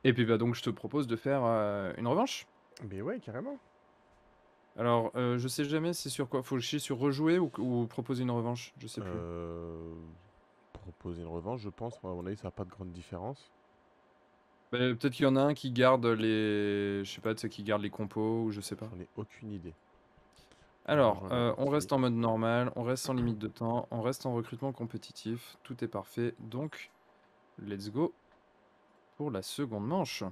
Et puis bah donc je te propose de faire une revanche. Mais ouais, carrément. Alors je sais jamais c'est sur quoi. Faut chier sur rejouer ou proposer une revanche. Je sais plus. Euh, Proposer une revanche, je pense. À mon avis, ça n'a pas de grande différence. Bah, peut-être qu'il y en a un qui garde les. Je sais pas, tu sais, qui garde les compos ou je sais pas. J'en ai aucune idée. On Alors, rejoint la on partie. reste en mode normal, on reste sans limite de temps, on reste en recrutement compétitif, tout est parfait. Donc, let's go pour la seconde manche.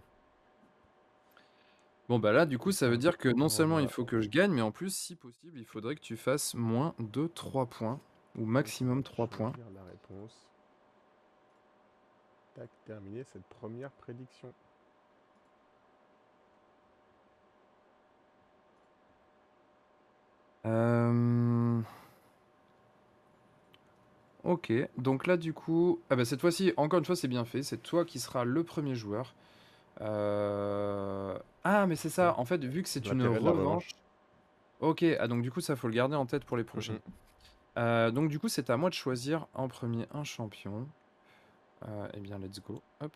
Bon bah là, du coup, C'est ça veut ça. dire que non On seulement il va. faut que je gagne, mais en plus, si possible, il faudrait que tu fasses moins de 3 points, ou Donc on va maximum 3 points. choisir la réponse. Tac, terminer cette première prédiction. Euh... Ok, donc là, du coup... Ah bah cette fois-ci, encore une fois, c'est bien fait, c'est toi qui seras le premier joueur. Ah, mais c'est Ouais. ça, en fait, vu que c'est une L'intérêt de la revanche... revanche. Ok, ah donc du coup, ça, faut le garder en tête pour les prochaines. Mm. Donc du coup, c'est à moi de choisir en premier un champion. Eh bien, let's go. Hop.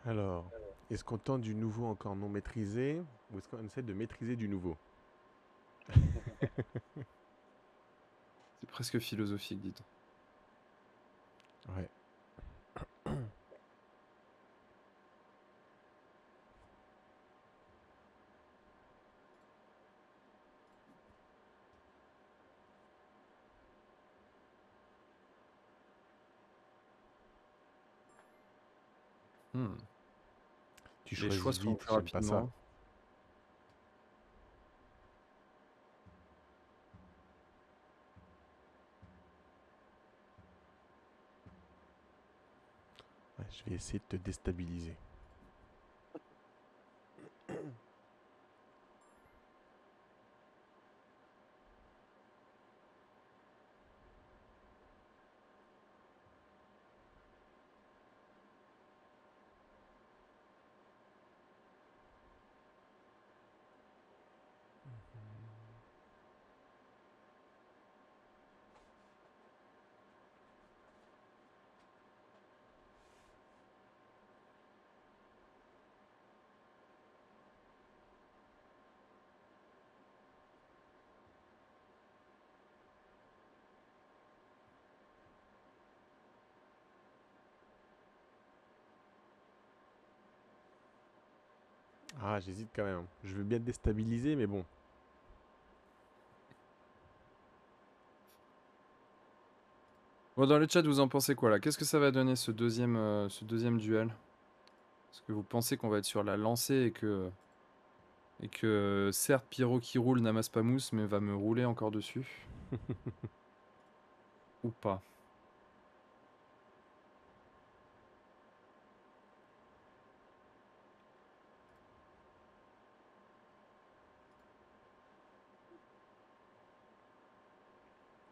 Alors, est-ce qu'on tente du nouveau encore non maîtrisé ou est-ce qu'on essaie de maîtriser du nouveau? C'est presque philosophique, dites. Ouais. Hmm. Tu Les choix choisis se font vite, plus j'aime pas ça. rapidement. Ouais, je vais essayer de te déstabiliser. Ah, j'hésite quand même. Je veux bien te déstabiliser, mais bon. Bon, dans le chat, vous en pensez quoi là? Qu'est-ce que ça va donner ce deuxième duel? Est-ce que vous pensez qu'on va être sur la lancée et que certes, Pyro qui roule n'amasse pas mousse, mais va me rouler encore dessus? Ou pas?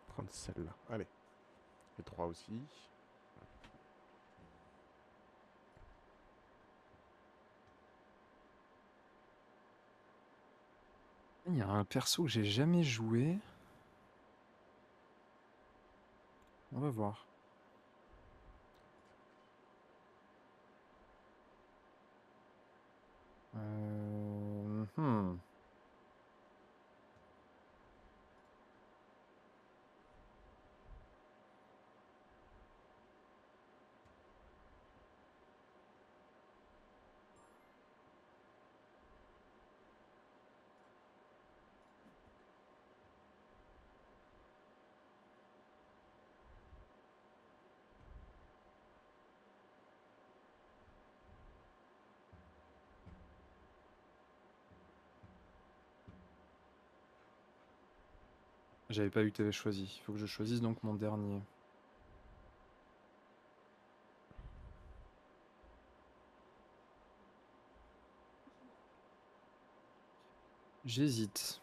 30 celle-là. Allez. Et 3 aussi. Il y a un perso que j'ai jamais joué. On va voir. Hmm. J'avais pas vu que t'avais choisi. Il faut que je choisisse donc mon dernier. J'hésite.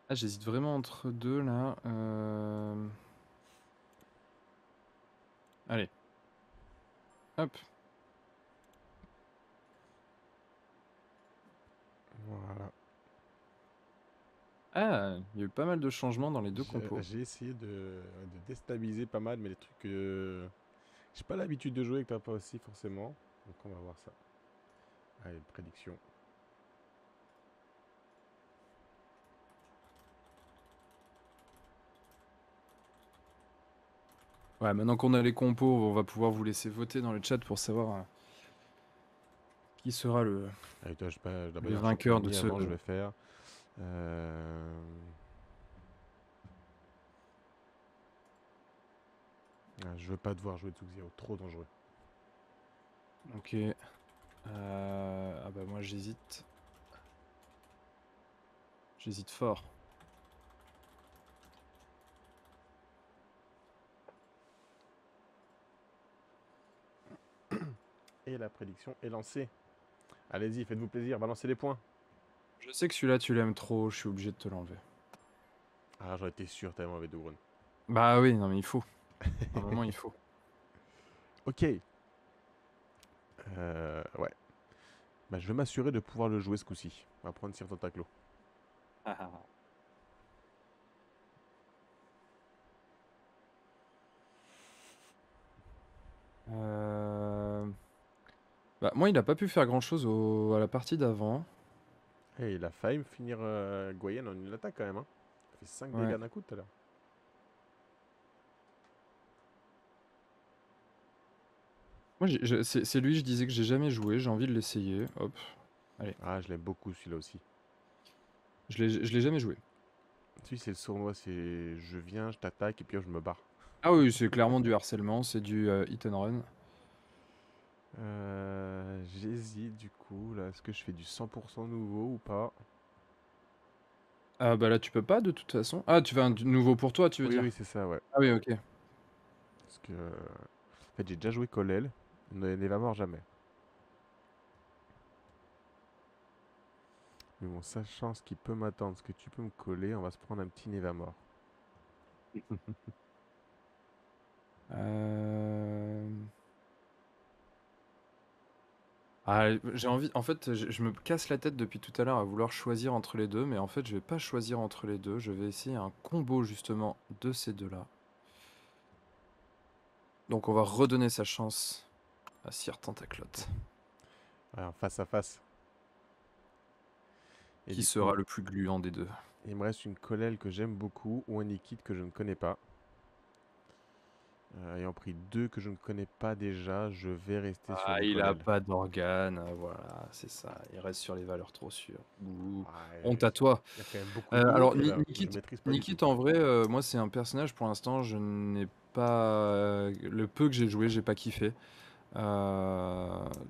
Ah, j'hésite vraiment entre deux là. Allez, hop. Voilà. Ah, il y a eu pas mal de changements dans les deux compos. J'ai essayé de déstabiliser pas mal, mais les trucs que j'ai pas l'habitude de jouer et que t'as pas aussi forcément. Donc on va voir ça. Allez, prédiction. Ouais, maintenant qu'on a les compos, on va pouvoir vous laisser voter dans le chat pour savoir qui sera Allez, toi, je dois pas le dire un champion vainqueur de ennemi ce. avant, je vais faire. Euh... je veux pas devoir jouer Tsuxiao, trop dangereux. Ok. Ah bah moi j'hésite. J'hésite fort. Et la prédiction est lancée. Allez-y, faites-vous plaisir, balancez les points. Je sais que celui-là tu l'aimes trop, je suis obligé de te l'enlever. Ah, j'aurais été sûr, t'avais mauvais Dougrun. Bah oui, non mais il faut. À un moment il faut. Ok. Ouais. Bah, je vais m'assurer de pouvoir le jouer ce coup-ci. On va prendre Sir Tentaclo. Bah moi il a pas pu faire grand-chose à la partie d'avant. Et il a failli me finir Goyen en une attaque quand même. Hein. Il a fait 5 Ouais. dégâts d'un coup tout à l'heure. Moi c'est lui, je disais que j'ai jamais joué, j'ai envie de l'essayer. Hop. Allez. Ah, je l'aime beaucoup celui-là aussi. Je l'ai jamais joué. Celui, c'est le sournois, c'est je viens, je t'attaque et puis je me barre. Ah oui, c'est clairement du harcèlement, c'est du hit and run. J'hésite du coup, là, est-ce que je fais du 100% nouveau ou pas? Ah bah là tu peux pas de toute façon. Ah tu veux un nouveau pour toi tu veux Oui, dire? oui, c'est ça, ouais. Ah oui ok. Parce que, en fait, j'ai déjà joué Kolel, ne va mort jamais. Mais bon, sachant ce qui peut m'attendre, ce que tu peux me coller, on va se prendre un petit Nevamort. Euh... Ah, j'ai envie. En fait, je me casse la tête depuis tout à l'heure à vouloir choisir entre les deux, mais en fait, je vais pas choisir entre les deux. Je vais essayer un combo justement de ces deux-là. Donc, on va redonner sa chance à Sir Tentaclotte. Alors, face à face. Et Qui du sera coup, le plus gluant des deux? il me reste une Kolel que j'aime beaucoup ou un Nikit que je ne connais pas. Ayant pris deux que je ne connais pas déjà, je vais rester sur Ah, une il a Kolel. pas d'organes, voilà, c'est ça. Il reste sur les valeurs trop sûres. Ouh, honte Ouais, à toi. il y a quand même beaucoup de Alors, nouveautés là, que je Nikit, maîtrise pas du tout. Nikit, en vrai, moi, c'est un personnage pour l'instant, je n'ai pas. Le peu que j'ai joué, j'ai pas kiffé.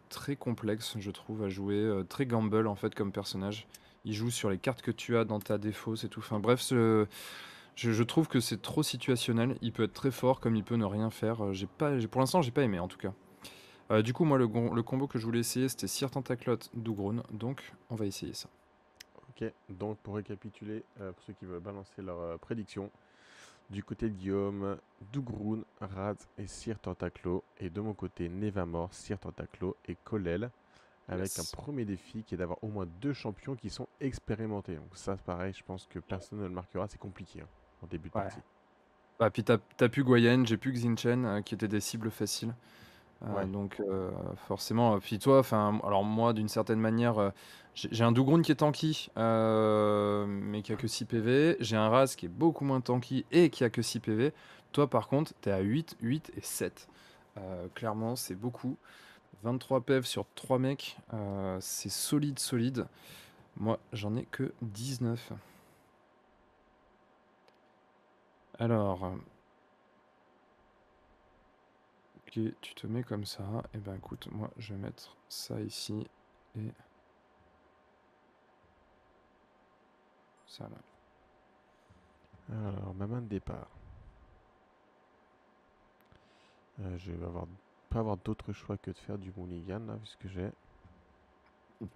Très complexe, je trouve, à jouer. Très gamble, en fait, comme personnage. Il joue sur les cartes que tu as dans ta défausse et tout. Enfin, bref, je trouve que c'est trop situationnel. Il peut être très fort, comme il peut ne rien faire. Pour l'instant, j'ai pas aimé, en tout cas. Du coup, moi, le combo que je voulais essayer, c'était Sir Tentaclotte, Dougroun. Donc, on va essayer ça. Ok, donc pour récapituler, pour ceux qui veulent balancer leurs prédictions, du côté de Guillaume, Dougroun, Raz et Sir Tentaclo, et de mon côté, Nevamor, Sir Tentaclo et Kolel, avec un Yes. premier défi qui est d'avoir au moins deux champions qui sont expérimentés. Donc ça, pareil, je pense que personne ne le marquera, c'est compliqué hein, en début de Ouais. partie. Bah, puis t'as pu Guayen, j'ai pu Xinchen, qui étaient des cibles faciles. Ouais, Donc forcément, puis toi, enfin, alors moi, d'une certaine manière, j'ai un Dougroun qui est tanky, mais qui a que 6 PV. J'ai un Raz qui est beaucoup moins tanky et qui a que 6 PV. Toi, par contre, t'es à 8, 8 et 7. Clairement, c'est beaucoup. 23 PV sur 3 mecs, c'est solide, solide. Moi, j'en ai que 19. Alors, ok, tu te mets comme ça. Et ben écoute, moi, je vais mettre ça ici et ça là. alors ma main de départ. Je vais pas avoir d'autre choix que de faire du Mulligan là, vu ce que j'ai. Donc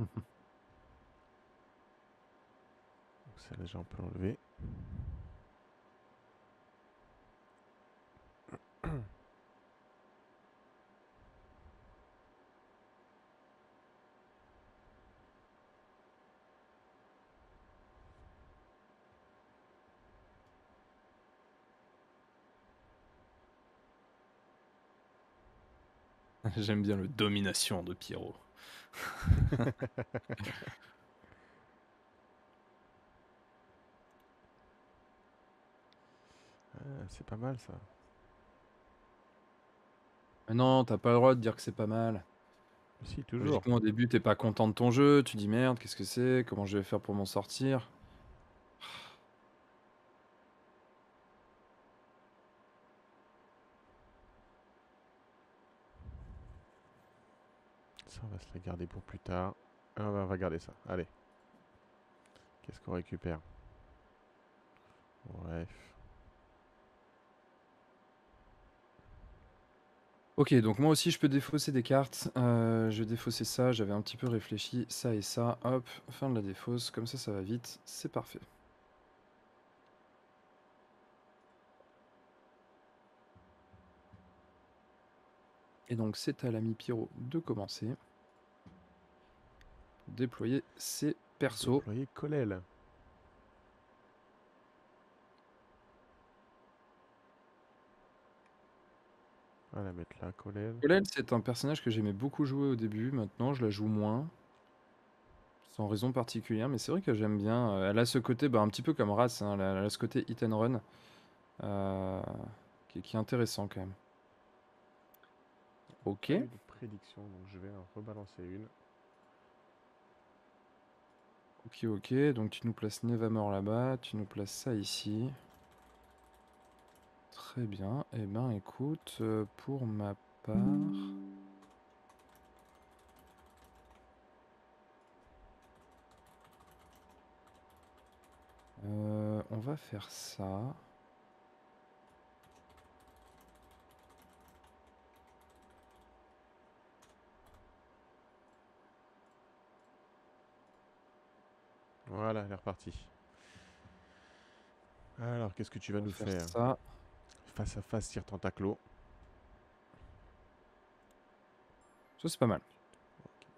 celle-là, on peut l'enlever. J'aime bien le domination de Pierrot. Ah, c'est pas mal ça. Mais non, t'as pas le droit de dire que c'est pas mal. Si, toujours. Logiquement, au début, t'es pas content de ton jeu, tu dis merde, qu'est-ce que c'est? Comment je vais faire pour m'en sortir? Ça, on va se la garder pour plus tard. Ah, on va garder ça. Allez. Qu'est-ce qu'on récupère? Bref. Ok, donc moi aussi je peux défausser des cartes. Je vais défausser ça, j'avais un petit peu réfléchi, ça et ça. Hop, fin de la défausse, comme ça va vite, c'est parfait. Et donc c'est à l'ami Pierrot de commencer. Déployer ses persos. Déployer Colel. On va la mettre là, Colel. Colette, c'est un personnage que j'aimais beaucoup jouer au début, maintenant je la joue moins. Sans raison particulière, mais c'est vrai que j'aime bien. Elle a ce côté, un petit peu comme Ras, hein, elle a ce côté hit and run, euh, qui est intéressant quand même. Ok. Pas eu de prédiction, donc je vais en rebalancer une. Ok, donc tu nous places Nevamor là-bas, tu nous places ça ici. Très bien, et ben écoute, pour ma part... on va faire ça. Voilà, elle est repartie. Alors, qu'est-ce que tu vas On va nous faire faire? ça. Face à face, tire Tentaclo. Ça c'est pas mal.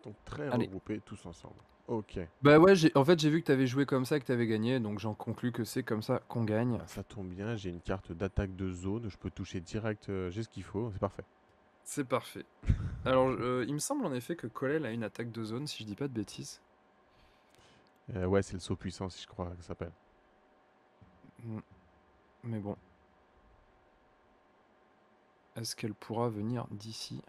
Donc très Allez. regroupés tous ensemble. Ok. Bah ouais, en fait j'ai vu que t'avais joué comme ça, que t'avais gagné, donc j'en conclus que c'est comme ça qu'on gagne. Ah, ça tombe bien, j'ai une carte d'attaque de zone. Je peux toucher direct, j'ai ce qu'il faut, c'est parfait. C'est parfait. Alors, il me semble en effet que Colel a une attaque de zone, si je dis pas de bêtises. Ouais, c'est le saut puissant, si je crois que ça s'appelle. Mais bon. Est-ce qu'elle pourra venir d'ici?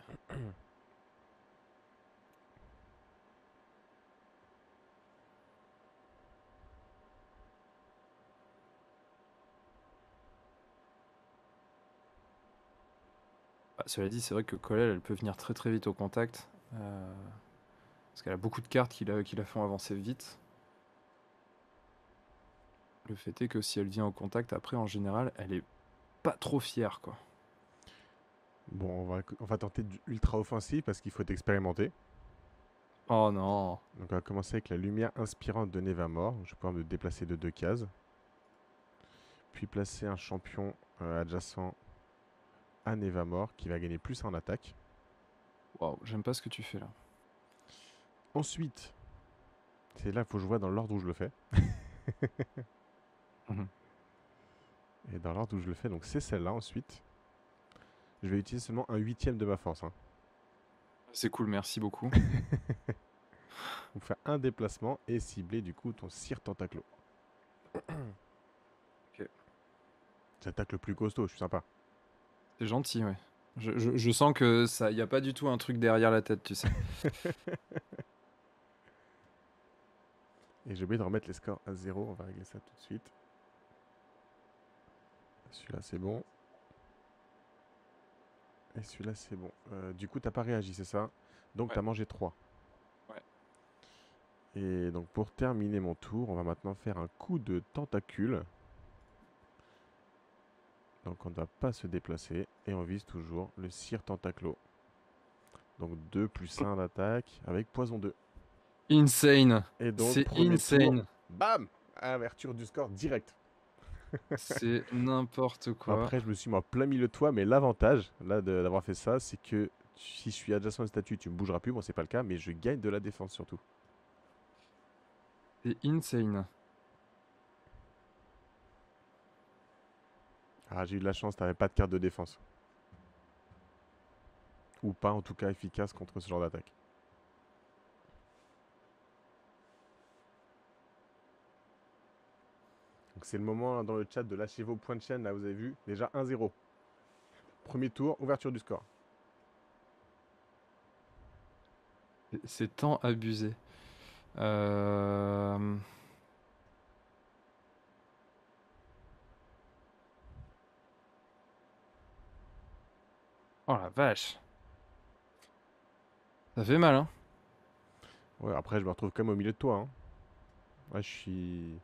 Cela dit, c'est vrai que Colel, elle peut venir très très vite au contact. Parce qu'elle a beaucoup de cartes qui la font avancer vite. Le fait est que si elle vient au contact, après, en général, elle est pas trop fière, quoi. Bon, on va tenter du ultra offensif parce qu'il faut expérimenter. Oh non. Donc on va commencer avec la lumière inspirante de Nevamor. Je vais pouvoir me déplacer de 2 cases. Puis placer un champion adjacent à Nevamor qui va gagner plus en attaque. Waouh, j'aime pas ce que tu fais là. Ensuite, c'est là qu'il faut que je vois dans l'ordre où je le fais. Mhm. Et dans l'ordre où je le fais, donc c'est celle-là ensuite. Je vais utiliser seulement un huitième de ma force. Hein. C'est cool, merci beaucoup. On fait un déplacement et cibler du coup ton cire tentaclo. Ok. J'attaque le plus costaud, je suis sympa. C'est gentil, ouais. Je sens que ça, y a pas du tout un truc derrière la tête, tu sais. Et j'ai oublié de remettre les scores à 0. On va régler ça tout de suite. Celui-là, c'est bon. Et celui-là, c'est bon. Du coup, t'as pas réagi, c'est ça? Donc, Ouais. t'as mangé 3. Ouais. Et donc, pour terminer mon tour, on va maintenant faire un coup de tentacule. Donc, on ne doit pas se déplacer. Et on vise toujours le cire tentaclo. Donc, 2 plus 1 d'attaque avec poison 2. Insane. Et donc, C'est premier tour, insane. bam! Ouverture du score direct. C'est n'importe quoi. Après, je me suis mis en plein milieu de toi, mais l'avantage là d'avoir fait ça, c'est que si je suis adjacent à une statue, tu me bougeras plus. Moi, c'est pas le cas, mais je gagne de la défense surtout. C'est insane. Ah, j'ai eu de la chance, t'avais pas de carte de défense. Ou pas, en tout cas, efficace contre ce genre d'attaque. Donc, c'est le moment dans le chat de lâcher vos points de chaîne. Là, vous avez vu, déjà 1-0. Premier tour, ouverture du score. C'est tant abusé. Euh... Oh la vache. Ça fait mal, hein. Ouais, après, je me retrouve quand même au milieu de toi, hein. Ouais, je suis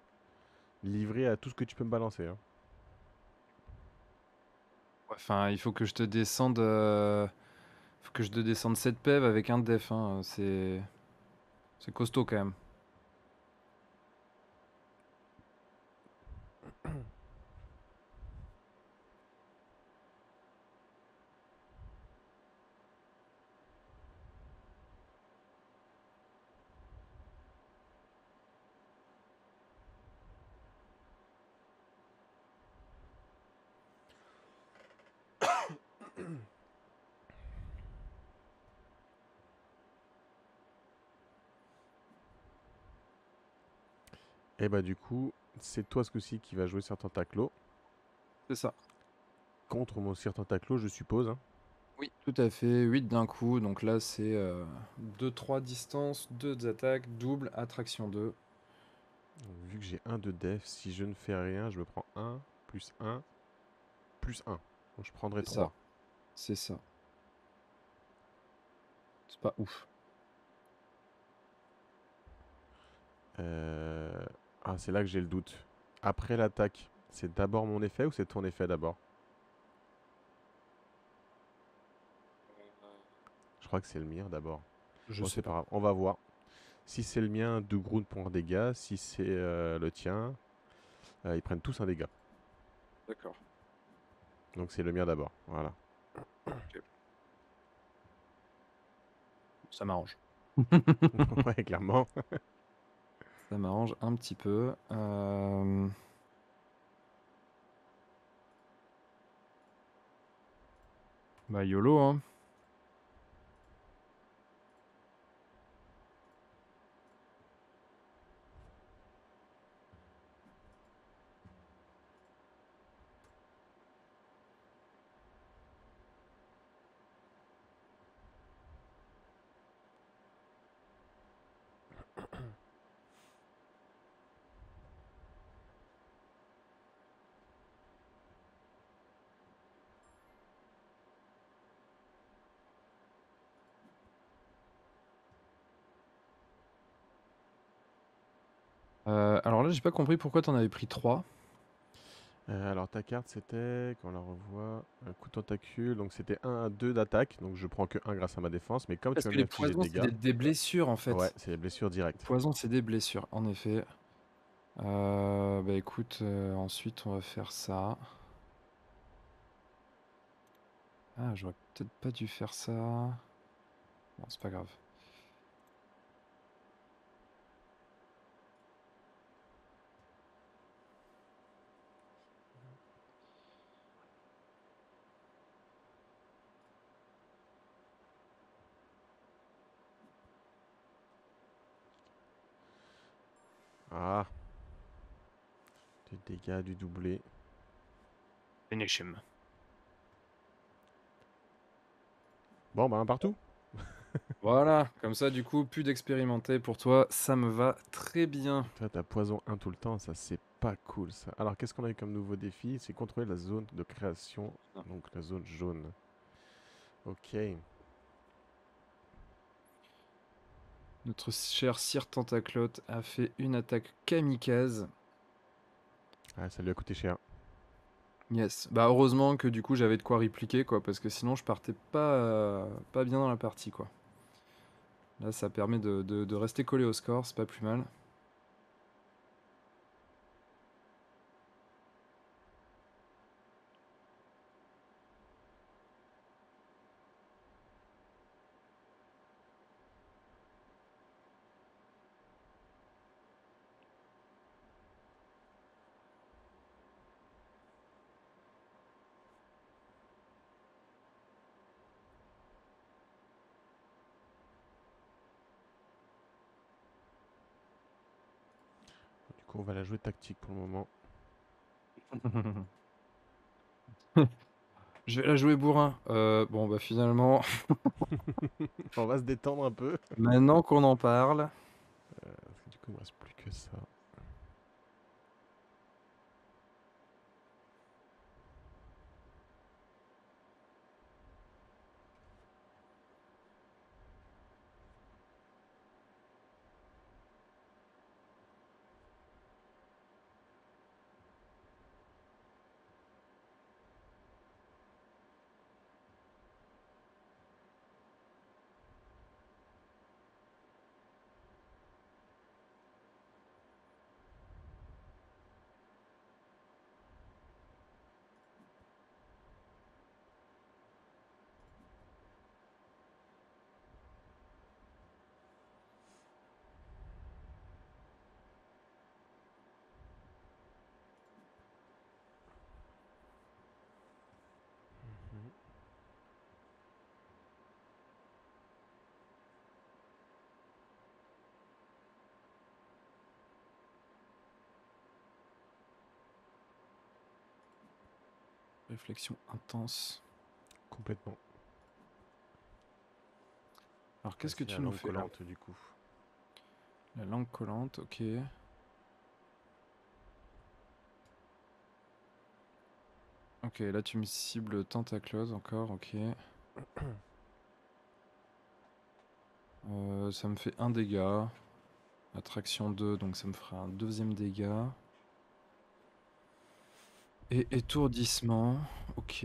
livré à tout ce que tu peux me balancer, hein. Enfin, il faut que je te descende. Faut que je te descende 7 PEV avec un def, hein. C'est costaud quand même. Et bah, du coup, c'est toi ce coup-ci qui va jouer sur Tentaclo. C'est ça. Contre mon Sir Tentaclo, je suppose, hein. Oui, tout à fait. 8 d'un coup. Donc là, c'est 2-3 distance, 2 attaques, double, attraction 2. Donc, vu que j'ai 1 de def, si je ne fais rien, je me prends 1, plus 1, plus 1. Donc je prendrai C'est ça. 3. C'est ça. C'est pas ouf. Ah, c'est là que j'ai le doute. Après l'attaque, c'est d'abord mon effet ou c'est ton effet d'abord? Je crois que c'est le mien d'abord. Je Bon, sais c'est pas pas. grave, on va voir. Si c'est le mien, 2 Groot pour un dégât. Si c'est le tien, ils prennent tous un dégât. D'accord. Donc c'est le mien d'abord. Voilà. Ok. Ça m'arrange. Ouais, clairement. Ça m'arrange un petit peu. Bah YOLO, hein. Alors là, j'ai pas compris pourquoi t'en avais pris 3. Alors ta carte c'était, quand on la revoit, un coup de tentacule, donc c'était 1 à 2 d'attaque, donc je prends que 1 grâce à ma défense, mais comme tu Parce vas que les m'infliger de poisons, c'est dégâts, des blessures en ouais, fait. c'est les blessures Les directes. poisons, c'est des blessures, en effet. Bah écoute, ensuite on va faire ça. Ah, j'aurais peut-être pas dû faire ça. Bon, c'est pas grave. Ah, des dégâts du doublé. Finish him. Bon, bah un partout. Voilà, comme ça, du coup, plus d'expérimenter pour toi, ça me va très bien. Toi, t'as poison 1 tout le temps, ça c'est pas cool ça. Alors, qu'est-ce qu'on a eu comme nouveau défi? C'est contrôler la zone de création, donc la zone jaune. Ok. Notre cher Sir Tentaclote a fait une attaque kamikaze. Ah, ça lui a coûté cher. Yes. Bah heureusement que du coup j'avais de quoi répliquer quoi, parce que sinon je partais pas bien dans la partie quoi. Là ça permet de rester collé au score, c'est pas plus mal. on va la jouer tactique pour le moment. Je vais la jouer bourrin. Bon, bah finalement, On va se détendre un peu. maintenant qu'on en parle. Parce que du coup, il me reste plus que ça. Mhm. Réflexion intense. Complètement. Alors, qu'est-ce que Voici la tu nous langue fais là? collante du coup. La langue collante, ok. Ok, là tu me cibles tentaclose encore, ok. Ça me fait un dégât. Attraction 2, donc ça me fera un deuxième dégât. Et étourdissement, ok.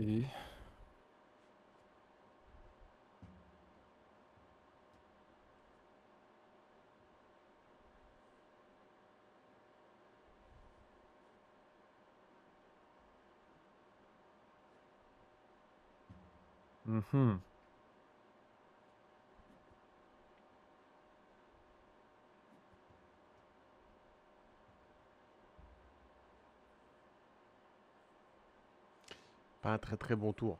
Mhm. Pas un très très bon tour.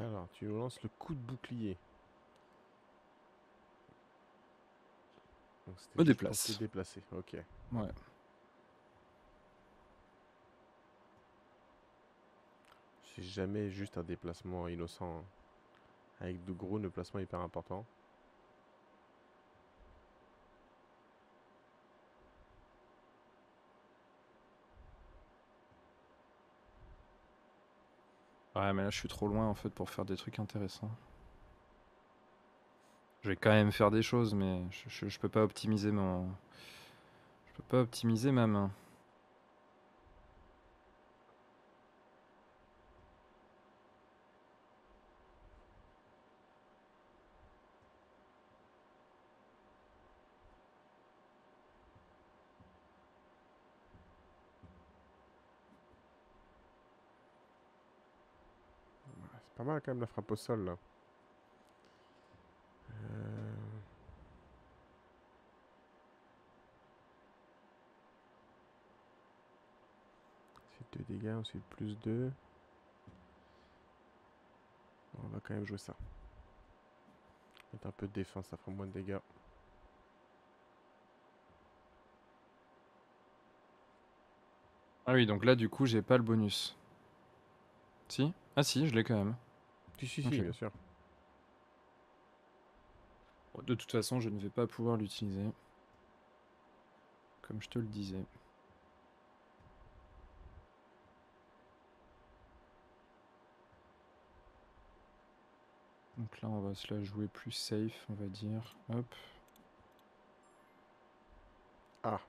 Alors, tu lances le coup de bouclier. Donc c'était Me juste pour te déplace. déplacer. Ok. Ouais. C'est jamais juste un déplacement innocent, hein. Avec de gros déplacements hyper importants. Ouais, mais là je suis trop loin en fait pour faire des trucs intéressants. Je vais quand même faire des choses, mais je peux pas optimiser mon... Je peux pas optimiser ma main. C'est pas mal quand même la frappe au sol là. Euh, C'est 2 dégâts, ensuite plus 2. On va quand même jouer ça. Mettre un peu de défense, ça fera moins de dégâts. Ah oui, donc là du coup j'ai pas le bonus. Si? Ah si, je l'ai quand même. Si, Ok. bien sûr. Bon, de toute façon, je ne vais pas pouvoir l'utiliser. Comme je te le disais. Donc là, on va se la jouer plus safe, on va dire. Hop. Ah,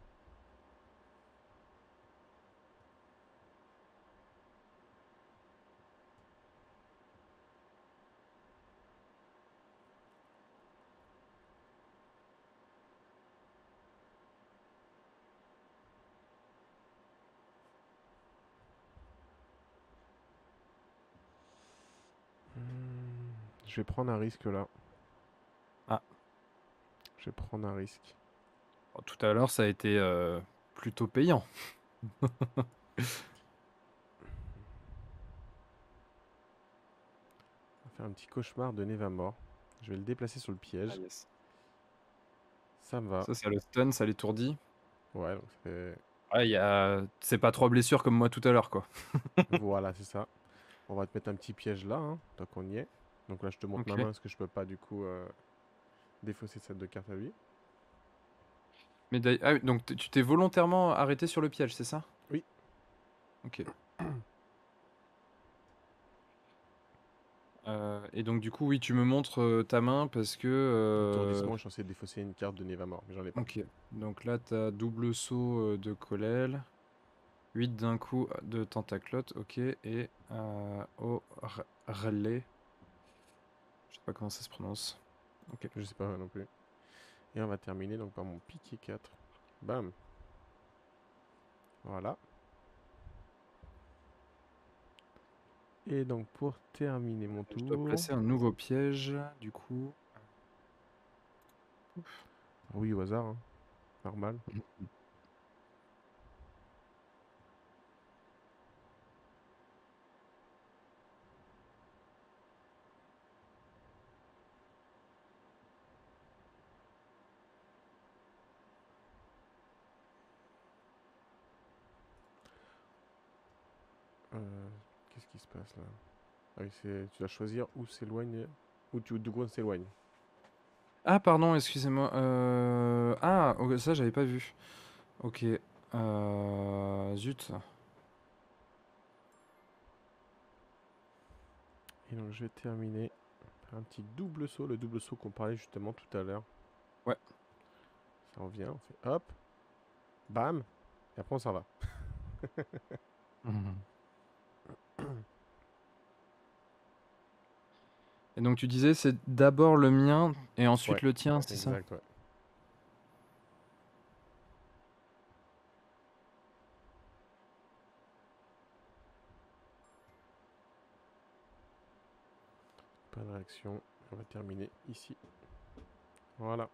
Je vais prendre un risque là. Ah, Je vais prendre un risque. bon, tout à l'heure, ça a été plutôt payant. On va faire un petit cauchemar de Nevamort. Je vais le déplacer sur le Ah, piège. yes. Ça me va. Ça le stun, ça l'étourdit. Ouais, donc ça fait... Ouais, c'est pas 3 blessures comme moi tout à l'heure, quoi. Voilà, c'est ça. On va te mettre un petit piège là, hein, tant qu'on y est. Donc là, je te montre ma Ok. main parce que je peux pas du coup défausser cette 2 cartes à lui. Mais ah oui, donc tu t'es volontairement arrêté sur le piège, c'est ça? Oui. Ok. Et donc du coup, oui, tu me montres ta main parce que... Étourdissement, je suis censé défausser une carte de Nevamort, mais j'en ai pas. Ok. Donc là, t'as double saut de Kolel. 8 d'un coup de Tentaclote, ok. Et au relais. Je sais pas comment ça se prononce. Ok. Je sais pas non plus. Et on va terminer donc par mon piqué 4. Bam. Voilà. Et donc pour terminer mon Je dois tour... placer un nouveau piège, du coup. Oui, au hasard, hein. Normal. Qu'est-ce qui se passe là? Ah oui, tu dois choisir où s'éloigne... Où Dougon s'éloigne. Ah, pardon, excusez-moi. Ah, ok, ça, j'avais pas vu. Ok. Zut. Et donc je vais terminer par un petit double saut, le double saut qu'on parlait justement tout à l'heure. Ouais. Ça revient, on fait hop, bam, et après on s'en va. Mhm. Et donc tu disais c'est d'abord le mien et ensuite Ouais, le tien, c'est ça? exact, ouais. Pas de réaction, on va terminer ici. Voilà.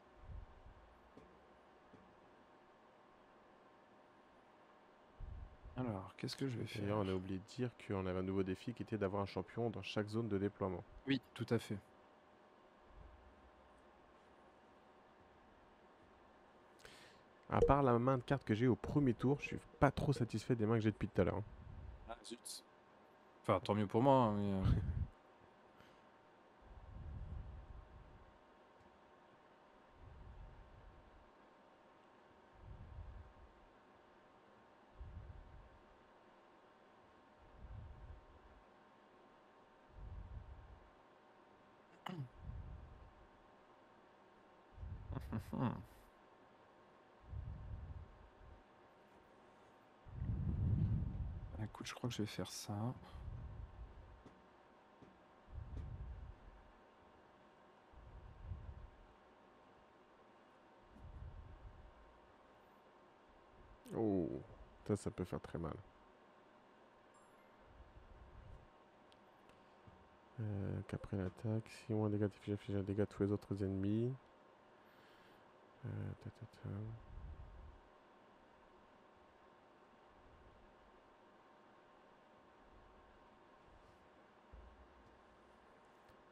Alors, qu'est-ce que je vais D'ailleurs, on a faire? oublié de dire qu'on avait un nouveau défi qui était d'avoir un champion dans chaque zone de déploiement. Oui, tout à fait. À part la main de cartes que j'ai au premier tour, je suis pas trop satisfait des mains que j'ai depuis tout à l'heure, hein. Ah, zut. Enfin, tant mieux pour moi, hein, mais, hmm. Écoute, je crois que je vais faire ça. Oh, ça peut faire très mal. Qu'après l'attaque, si on a un dégât inflige un dégât à tous les autres ennemis. Ta, ta, ta.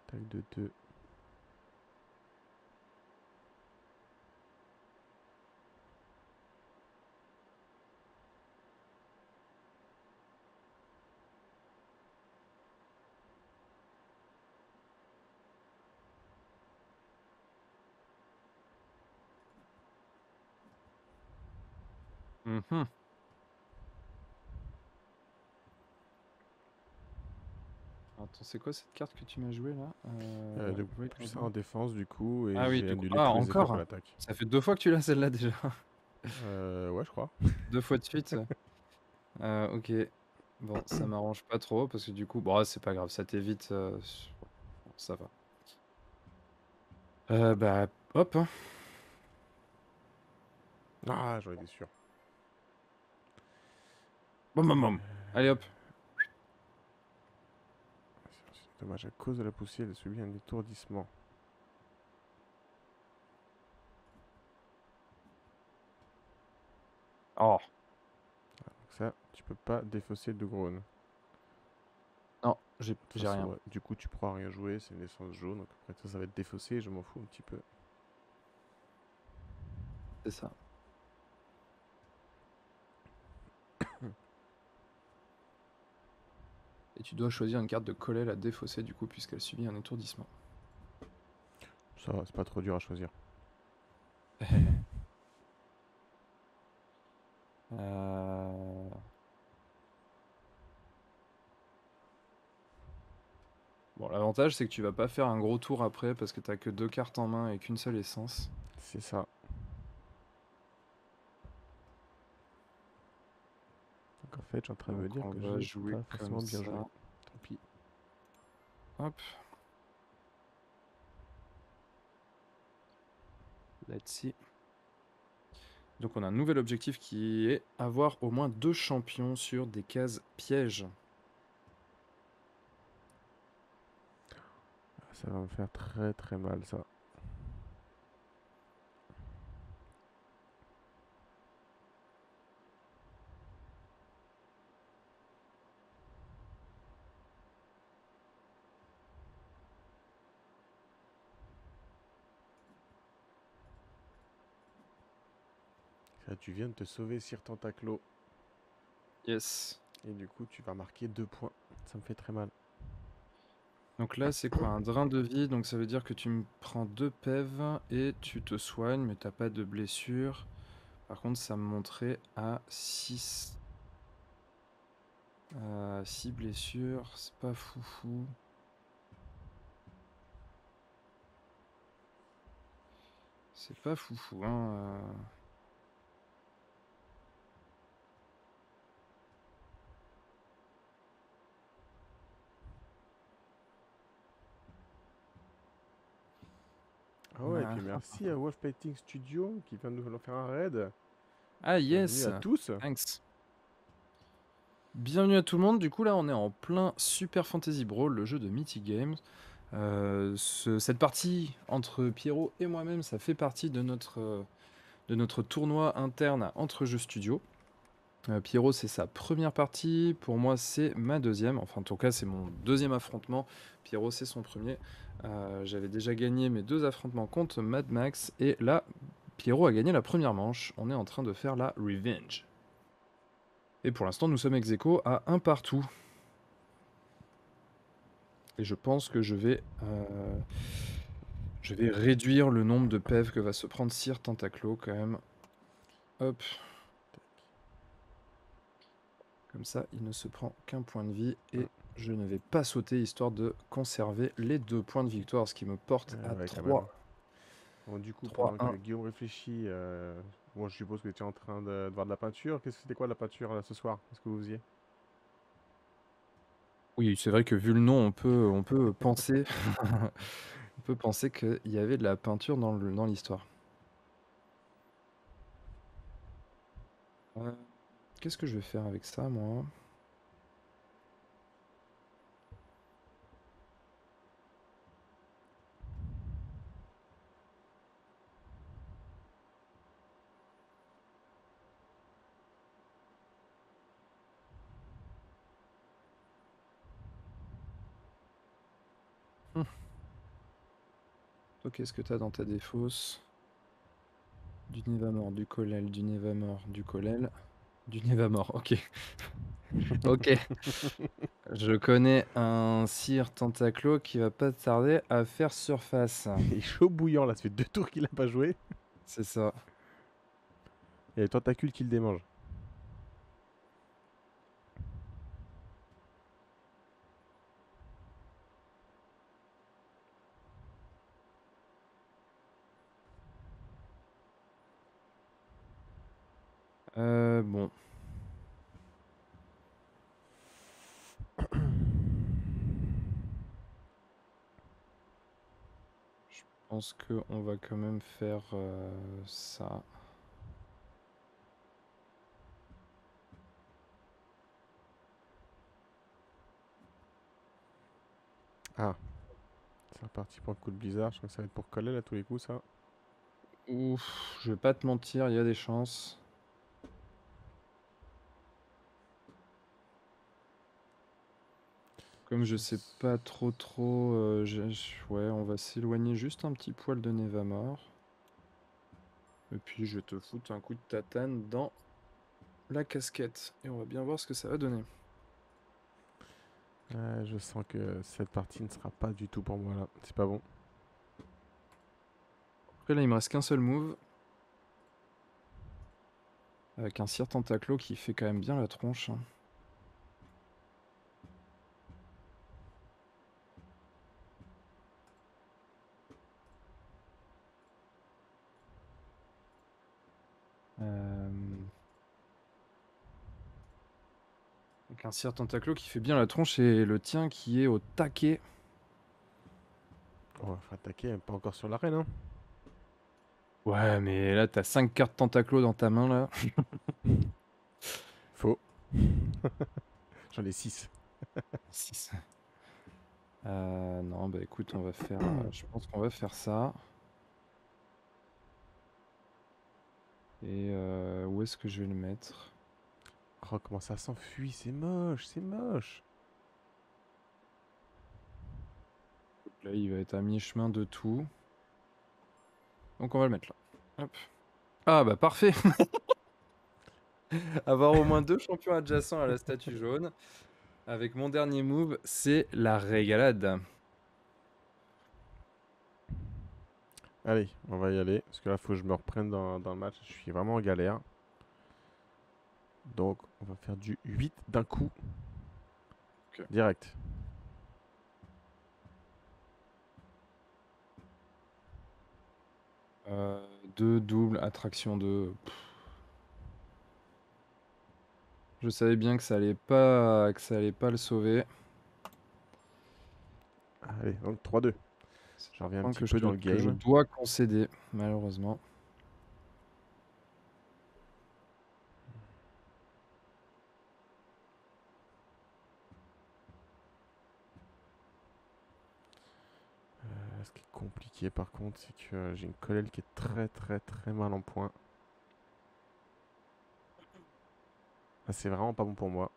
Attaque de 2. Mhm. Attends, c'est quoi cette carte que tu m'as jouée là? De Great plus 1 en Robin. défense du coup, et Ah oui, j'ai du coup. annulé Ah, tous les effets pour encore? l'attaque. Ça fait 2 fois que tu l'as celle-là déjà. Ouais, je crois. 2 fois de suite. Ok. Bon, ça m'arrange pas trop parce que du coup, bon, c'est pas grave, ça t'évite. Bon, ça va. Bah, hop, hein. Ah, j'en étais sûr. Bam, bam, bam. Allez, hop. Dommage, à cause de la poussière, il a subi un étourdissement. Oh, Donc ça, tu peux pas défausser de Grone. De non, toute j'ai façon, rien. ouais, du coup, tu pourras rien jouer, c'est une essence jaune. Donc après, ça va être défaussé, je m'en fous un petit peu. C'est ça. Et tu dois choisir une carte de Colel à défausser du coup, puisqu'elle subit un étourdissement. Ça va, c'est pas trop dur à choisir. Euh, Bon, l'avantage c'est que tu vas pas faire un gros tour après parce que t'as que 2 cartes en main et qu'une seule essence. C'est ça. Donc en fait, je suis en train de me Donc dire on que va j'ai jouer pas comme forcément bien ça. joué. Tant pis. Hop. Let's see. Donc on a un nouvel objectif qui est avoir au moins 2 champions sur des cases pièges. Ça va me faire très très mal ça. Ça, tu viens de te sauver Sir Tentaclo. Yes. Et du coup, tu vas marquer 2 points. Ça me fait très mal. Donc là c'est quoi? Un drain de vie, donc ça veut dire que tu me prends 2 PEV et tu te soignes mais t'as pas de blessure. Par contre ça me monterait à 6. 6 blessures, c'est pas foufou. C'est pas foufou, hein. Ah ouais, et puis Ah, merci à Wolf Painting Studio qui vient de nous faire un raid. ah, Bienvenue yes, à tous. thanks. Bienvenue à tout le monde, du coup là on est en plein Super Fantasy Brawl, le jeu de Mythic Games. Cette partie entre Pierrot et moi-même, ça fait partie de notre tournoi interne entre jeux studio. Pierrot c'est sa première partie, pour moi c'est ma deuxième, enfin en tout cas c'est mon deuxième affrontement, Pierrot c'est son premier. J'avais déjà gagné mes 2 affrontements contre Mad Max, et là Pierrot a gagné la première manche, on est en train de faire la revenge. Et pour l'instant nous sommes ex aequo à 1 partout. Et je pense que je vais réduire le nombre de PEV que va se prendre Sir Tentaclo quand même. Hop, comme ça il ne se prend qu'un point de vie et je ne vais pas sauter histoire de conserver les 2 points de victoire, ce qui me porte à Ouais, quand même. 3. Bon, du coup, pendant que 3-1. Guillaume réfléchit, moi je suppose que tu es en train de voir de la peinture. C'était quoi la peinture là, ce soir? Est-ce que vous faisiez? Oui, c'est vrai que vu le nom, on peut penser, on peut penser qu'il y avait de la peinture dans l'histoire. Qu'est-ce que je vais faire avec ça, moi? Hum, Toi, qu'est-ce que t'as dans ta défausse? Du Névamort, du Colel, du Névamort, du Colel, du Névamort, ok. Ok, je connais un Sir Tentaclo qui va pas tarder à faire surface. Il est chaud bouillant là, ça fait 2 tours qu'il a pas joué. C'est ça. Il y a les tentacules qui le démangent. Bon. Je pense qu'on va quand même faire ça. Ah, c'est reparti pour un coup de blizzard. Je crois que ça va être pour coller à tous les coups, ça. Ouf, je vais pas te mentir, il y a des chances. Comme je sais pas trop, ouais, on va s'éloigner juste un petit poil de Nevamor. Et puis je vais te foutre un coup de tatane dans la casquette. Et on va bien voir ce que ça va donner. Je sens que cette partie ne sera pas du tout pour moi là. C'est pas bon. Après là, il me reste qu'un seul move. Avec un Cire Tentaclo qui fait quand même bien la tronche. Avec un Cire Tentaclo qui fait bien la tronche et le tien qui est au taquet. On va faire attaquer, pas encore sur l'arène, hein. Ouais, mais là, t'as 5 cartes Tentaclo dans ta main, là. Faux. J'en ai 6. 6. Non, bah écoute, on va faire. Je pense qu'on va faire ça. Et où est-ce que je vais le mettre? Oh, comment ça s'enfuit, c'est moche, c'est moche. Là, il va être à mi-chemin de tout. Donc on va le mettre là. Hop. Ah bah parfait. Avoir au moins 2 champions adjacents à la statue jaune. Avec mon dernier move, c'est la régalade. Allez, on va y aller. Parce que là, faut que je me reprenne dans le match. Je suis vraiment en galère. Donc, on va faire du 8 d'un coup. Ok. Direct. Deux doubles, attraction 2. Je savais bien que ça allait pas le sauver. Allez, donc 3-2. C'est Je un reviens un point petit que peu dans le je game. dois concéder, malheureusement. Ce qui est compliqué par contre, c'est que j'ai une collèle qui est très mal en point. Ah, c'est vraiment pas bon pour moi.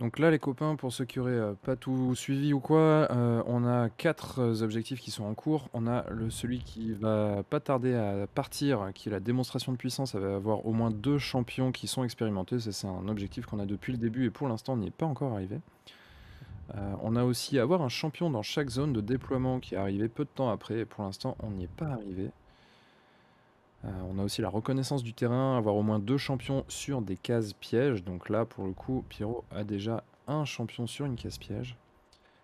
Donc là, les copains, pour ceux qui auraient pas tout suivi ou quoi, on a 4 objectifs qui sont en cours. On a celui qui va pas tarder à partir, qui est la démonstration de puissance. Ça va avoir au moins 2 champions qui sont expérimentés. Ça, c'est un objectif qu'on a depuis le début et pour l'instant, on n'y est pas encore arrivé. On a aussi avoir un champion dans chaque zone de déploiement qui est arrivé peu de temps après et pour l'instant, on n'y est pas arrivé. On a aussi la reconnaissance du terrain, avoir au moins 2 champions sur des cases pièges. Donc là, pour le coup, Pyro a déjà un champion sur une case piège.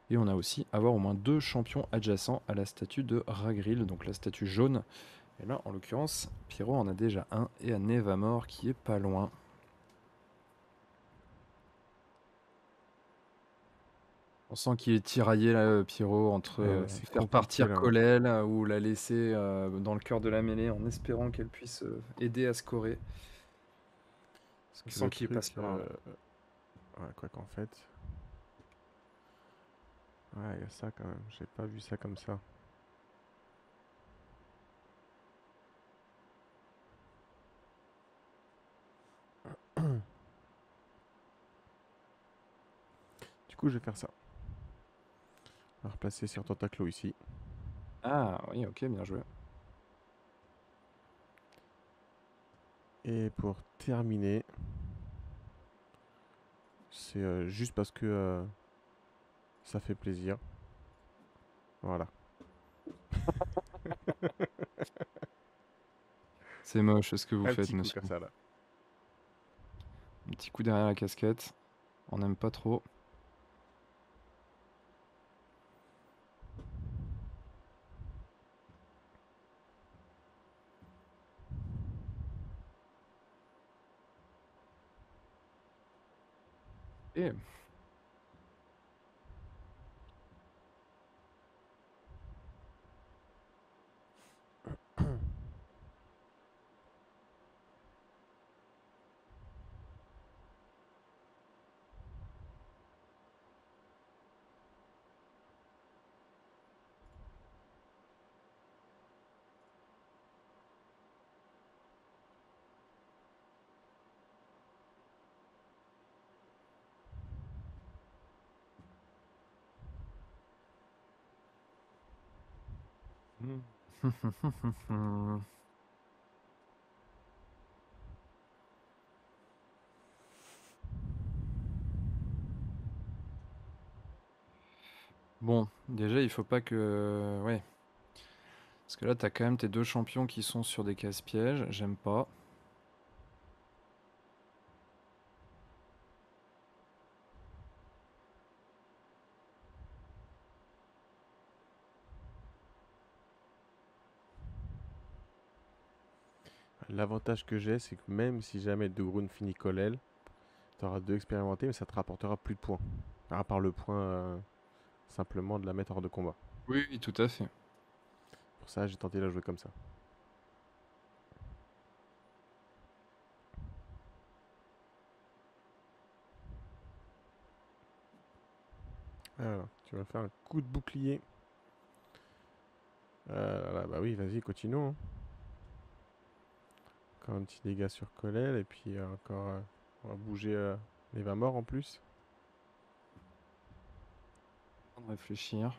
Et on a aussi avoir au moins 2 champions adjacents à la statue de Ragril, donc la statue jaune. Et là, en l'occurrence, Pyro en a déjà un et a Nevamor qui est pas loin. On sent qu'il est tiraillé là, Pyro, entre C'est faire compliqué partir là, hein. Colel ou la laisser dans le cœur de la mêlée en espérant qu'elle puisse aider à scorer. Parce On que sent le qu'il est pas truc, serein là. ouais, quoi qu'en fait, ouais, il y a ça quand même. J'ai pas vu ça comme ça. Du coup, je vais faire ça. On va replacer sur Tentaclo ici. Ah oui, ok, bien joué. Et pour terminer, c'est juste parce que ça fait plaisir. Voilà. C'est moche ce que vous Un faites, petit coup monsieur. comme ça là. Un petit coup derrière la casquette. On n'aime pas trop. Et bon, déjà, il faut pas que... Ouais. Parce que là, t'as quand même tes deux champions qui sont sur des casse-pièges. J'aime pas. L'avantage que j'ai, c'est que même si jamais De Groen finit Colel, tu auras deux expérimentés, mais ça te rapportera plus de points. À part le point simplement de la mettre hors de combat. Oui, oui, tout à fait. Pour ça, j'ai tenté de la jouer comme ça. Alors, tu vas faire un coup de bouclier. Là, bah oui, vas-y, continuons. Hein. Encore un petit dégât sur Colel, et puis encore, on va bouger les 20 morts en plus. En train de réfléchir.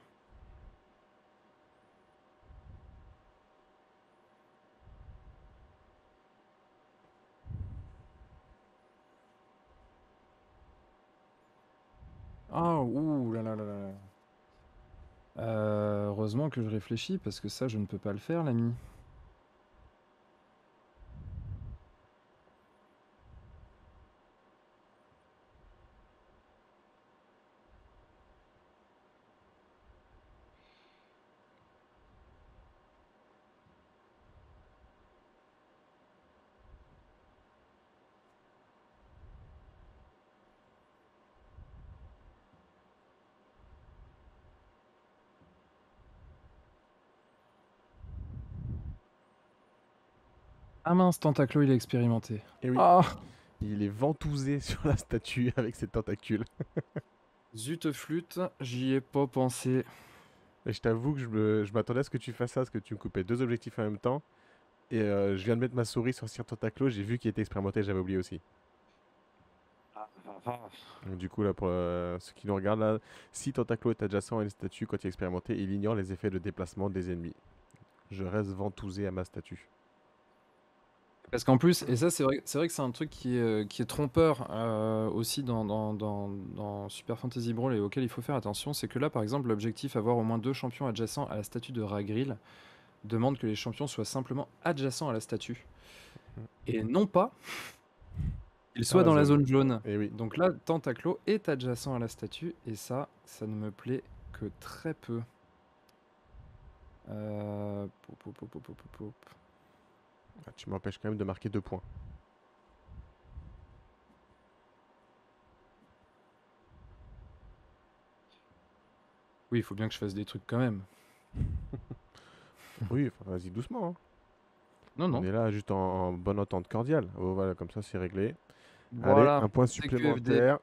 Ah, ouh là là là là. Heureusement que je réfléchis, parce que ça, je ne peux pas le faire, l'ami. Ah mince, Tentaclo, il est expérimenté. Et oui, Ah, il est ventousé sur la statue avec ses tentacules. zut flûte, j'y ai pas pensé. Et je t'avoue que je m'attendais à ce que tu fasses ça, parce que tu me coupais deux objectifs en même temps. Et je viens de mettre ma souris sur Sir Tentaclo, j'ai vu qu'il était expérimenté, j'avais oublié aussi. Donc, du coup, là, pour ceux qui nous regardent, là, si Tentaclo est adjacent à une statue quand il est expérimenté, il ignore les effets de déplacement des ennemis. Je reste ventousé à ma statue. Parce qu'en plus, et ça c'est vrai que c'est un truc qui est trompeur aussi dans Super Fantasy Brawl et auquel il faut faire attention, c'est que là par exemple l'objectif avoir au moins deux champions adjacents à la statue de Ragrill demande que les champions soient simplement adjacents à la statue et non pas qu'ils Dans soient la dans la zone. zone jaune. Et oui. Donc là Tentaclo est adjacent à la statue et ça ne me plaît que très peu. Poup, poup, poup, poup, poup, poup, poup. Ah, tu m'empêches quand même de marquer 2 points. Oui, il faut bien que je fasse des trucs quand même. Oui, enfin, vas-y doucement. Hein. Non, On non. est là juste en bonne entente cordiale. Oh, voilà, comme ça c'est réglé. Allez, Voilà, un point CQFD. supplémentaire.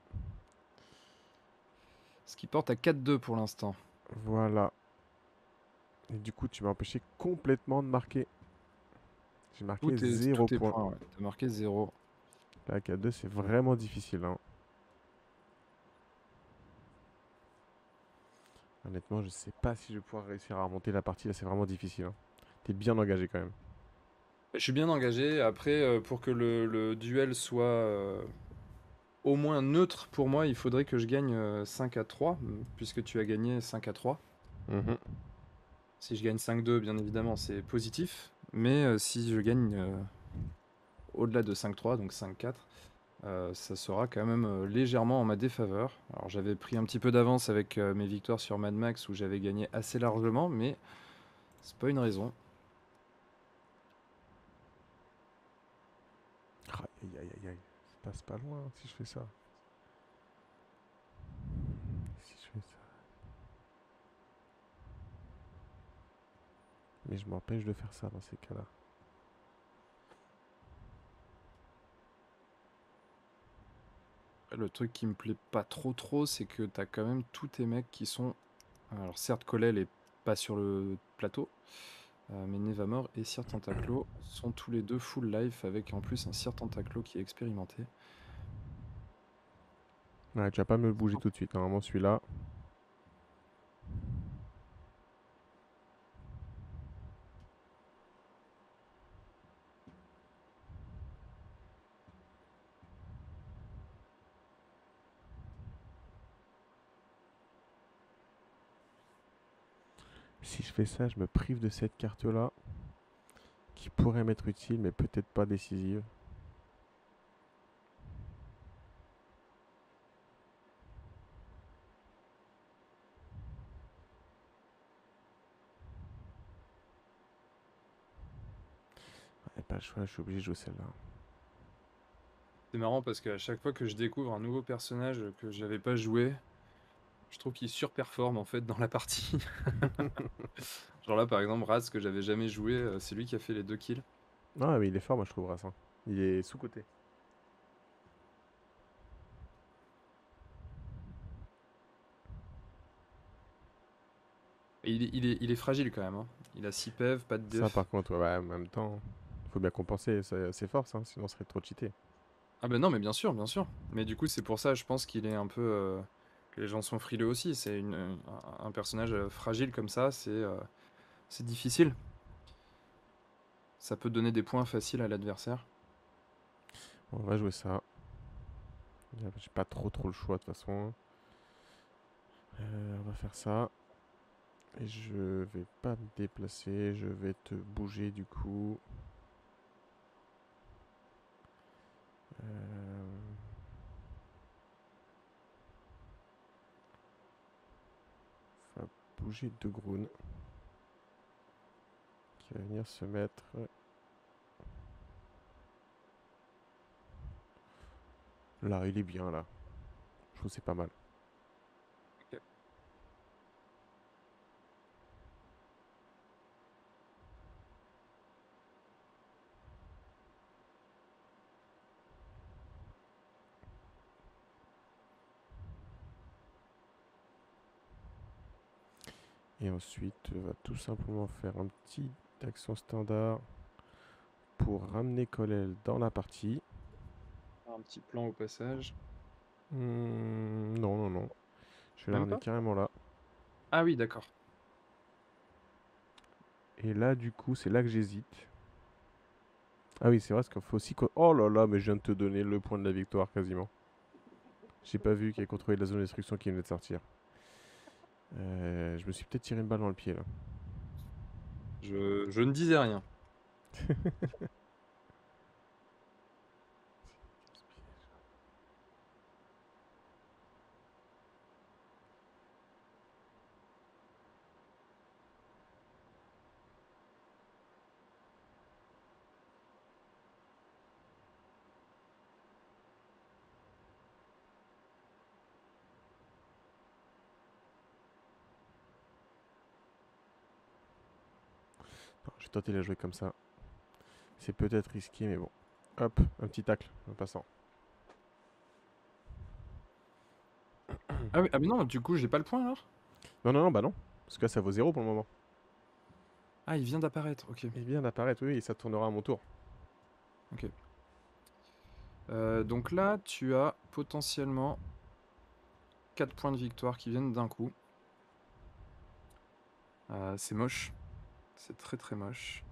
Ce qui porte à 4-2 pour l'instant. Voilà. Et du coup, tu m'as empêché complètement de marquer. J'ai marqué Tous 0 tes points. points, ouais. T'as marqué 0. Là, 4-2, c'est vraiment difficile. Hein. Honnêtement, je sais pas si je vais pouvoir réussir à remonter la partie. Là, c'est vraiment difficile. Hein. T'es bien engagé quand même. Je suis bien engagé. Après, pour que le duel soit au moins neutre pour moi, il faudrait que je gagne 5-3, puisque tu as gagné 5-3. Mhm. Si je gagne 5-2, bien évidemment, c'est positif. Mais si je gagne au-delà de 5-3, donc 5-4, ça sera quand même légèrement en ma défaveur. Alors j'avais pris un petit peu d'avance avec mes victoires sur Mad Max où j'avais gagné assez largement, mais c'est pas une raison. Aïe, aïe, aïe, aïe. Ça passe pas loin si je fais ça. mais je m'empêche de faire ça dans ces cas-là. Le truc qui me plaît pas trop, c'est que t'as quand même tous tes mecs qui sont. Alors, certes, Colel est pas sur le plateau, mais Nevamor et Sir Tentaclo sont tous les deux full life avec en plus un Sir Tentaclo qui est expérimenté. Ouais, tu vas pas me le bouger tout de suite. Normalement, celui-là. Si je fais ça, je me prive de cette carte-là. Qui pourrait m'être utile, mais peut-être pas décisive. Ouais, pas le choix, je suis obligé de jouer celle-là. C'est marrant parce qu'à chaque fois que je découvre un nouveau personnage que j'avais pas joué, je trouve qu'il surperforme en fait dans la partie. Genre là par exemple Raz que j'avais jamais joué, c'est lui qui a fait les 2 kills. Ah, mais il est fort, moi, je trouve, Ras, hein. Il est sous-côté. Et il est fragile quand même, hein. Il a 6 PEV, pas de Ça, def. par contre, ouais, en même temps, faut bien compenser ses forces, hein, sinon, ce serait trop cheaté. Ah ben non mais bien sûr, bien sûr. Mais du coup c'est pour ça je pense qu'il est un peu... que les gens sont frileux aussi. C'est un personnage fragile comme ça, c'est difficile. Ça peut donner des points faciles à l'adversaire. On va jouer ça. J'ai pas trop le choix, de toute façon. On va faire ça. Et je vais pas me déplacer, je vais te bouger du coup. Euh, va bouger de Groon. Qui va venir se mettre. Là, il est bien là. Je trouve que c'est pas mal. Ok. Et ensuite, on va tout simplement faire un petit action standard pour ramener Kolel dans la partie. Un petit plan au passage. Non, non, non. Je vais la Même ramener pas? carrément là. Ah oui d'accord. Et là, du coup, c'est là que j'hésite. Ah oui, c'est vrai, parce qu'il faut aussi... Oh là là, mais je viens de te donner le point de la victoire quasiment. J'ai pas vu qu'il y ait contrôlé la zone de destruction qui venait de sortir. Je me suis peut-être tiré une balle dans le pied là. Je ne disais rien. Non, j'ai tenté de la jouer comme ça. C'est peut-être risqué, mais bon. Hop, un petit tacle en passant. Ah oui, ah mais non, du coup j'ai pas le point alors? Non, non, non, bah non. Parce que là, ça vaut 0 pour le moment. Ah il vient d'apparaître, ok. Il vient d'apparaître, oui, et ça tournera à mon tour. Ok. Donc là, tu as potentiellement 4 points de victoire qui viennent d'un coup. C'est moche. C'est très très moche.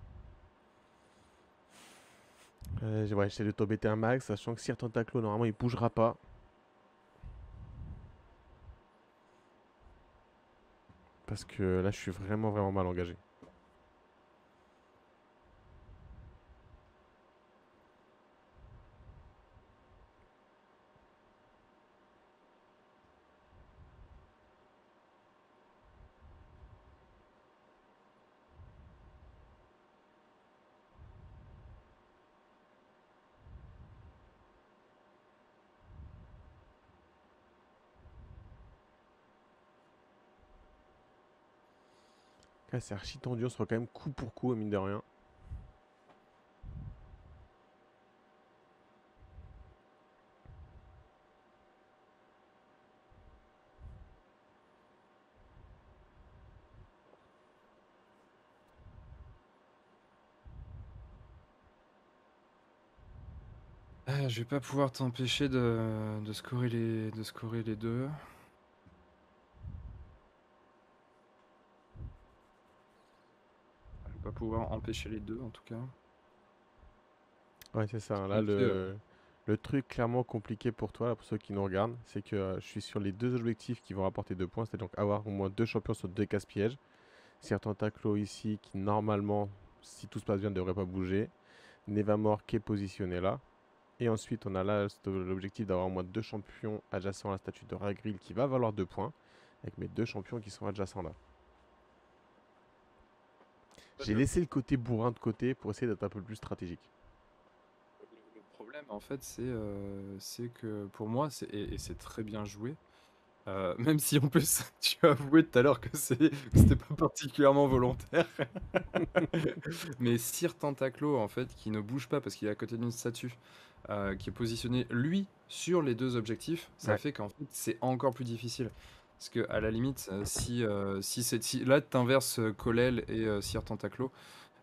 Ouais, j'essaie de t'embêter un max, sachant que si Tentaclo, normalement, il bougera pas. Parce que là, je suis vraiment mal engagé. Ouais, c'est archi tendu, on se voit quand même coup pour coup, mine de rien. Je vais pas pouvoir t'empêcher de scorer les deux. Je vais pas pouvoir empêcher les deux en tout cas. Ouais, c'est ça. Là, Après, le truc clairement compliqué pour toi, là, pour ceux qui nous regardent, c'est que je suis sur les deux objectifs qui vont rapporter 2 points, c'est donc avoir au moins 2 champions sur 2 casse-pièges. Sir Tentaclo ici, qui normalement, si tout se passe bien, ne devrait pas bouger. Nevamor qui est positionné là. Et ensuite, on a là l'objectif d'avoir au moins 2 champions adjacents à la statue de Ragril qui va valoir 2 points, avec mes 2 champions qui sont adjacents là. J'ai laissé le côté bourrin de côté pour essayer d'être un peu plus stratégique. le problème en fait c'est que pour moi et c'est très bien joué. Même si en plus tu as avoué tout à l'heure que c'était pas particulièrement volontaire. Mais Sir Tentaclo en fait qui ne bouge pas parce qu'il est à côté d'une statue qui est positionné lui sur les deux objectifs, ça Ouais. fait qu'en fait c'est encore plus difficile. Parce que à la limite, si là t'inverses Kolel et Sir Tentaclo,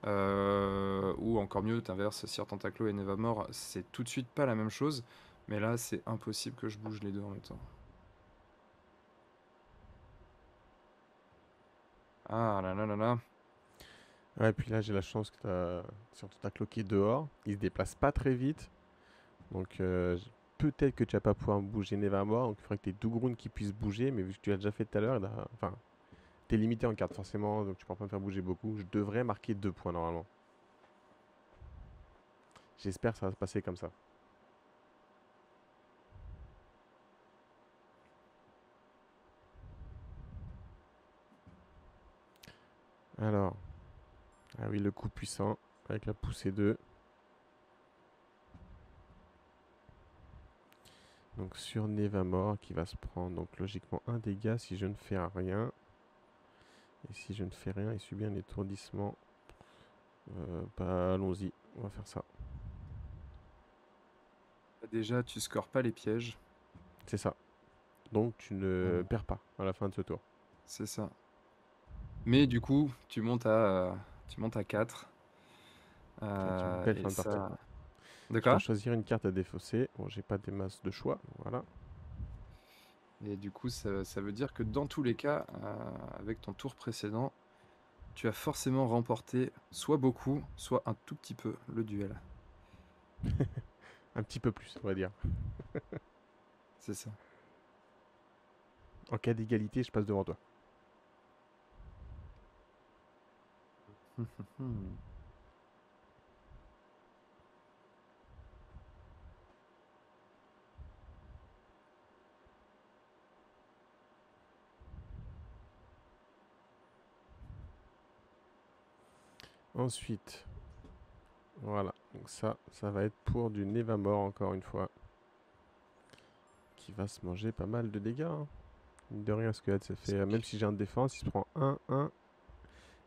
ou encore mieux t'inverses Sir Tentaclo et Nevamor, c'est tout de suite pas la même chose. Mais là c'est impossible que je bouge les deux en même temps. Ah là là là là. Ouais, puis là, j'ai la chance que Sir Tentaclo qui est dehors. Il se déplace pas très vite. Donc, peut-être que tu vas pas pouvoir bouger Nevamor. Donc, il faudrait que tu aies Dougroun qui puisse bouger. Mais vu que tu l'as déjà fait tout à l'heure, enfin, tu es limité en carte forcément. Donc, tu pourras pas me faire bouger beaucoup. Je devrais marquer 2 points normalement. J'espère que ça va se passer comme ça. Alors, ah oui, le coup puissant avec la poussée 2. Donc sur Nevamor qui va se prendre donc logiquement un dégât si je ne fais rien. Et si je ne fais rien, il subit un étourdissement. Bah allons-y, on va faire ça. Déjà, tu scores pas les pièges. C'est ça. Donc tu ne perds pas à la fin de ce tour. C'est ça. Mais du coup, tu montes à 4. C'est une belle Et fin de partie. ça. De Je dois quoi? choisir une carte à défausser. Bon, j'ai pas des masses de choix. Voilà. Et du coup, ça veut dire que dans tous les cas, avec ton tour précédent, tu as forcément remporté soit beaucoup, soit un tout petit peu le duel. Un petit peu plus, on va dire. C'est ça. En cas d'égalité, je passe devant toi. Ensuite, voilà. Donc ça va être pour du Nevamor encore une fois. Qui va se manger pas mal de dégâts. Hein. De rien, ce squelette, ça fait. Même si j'ai un défense, il se prend 1, 1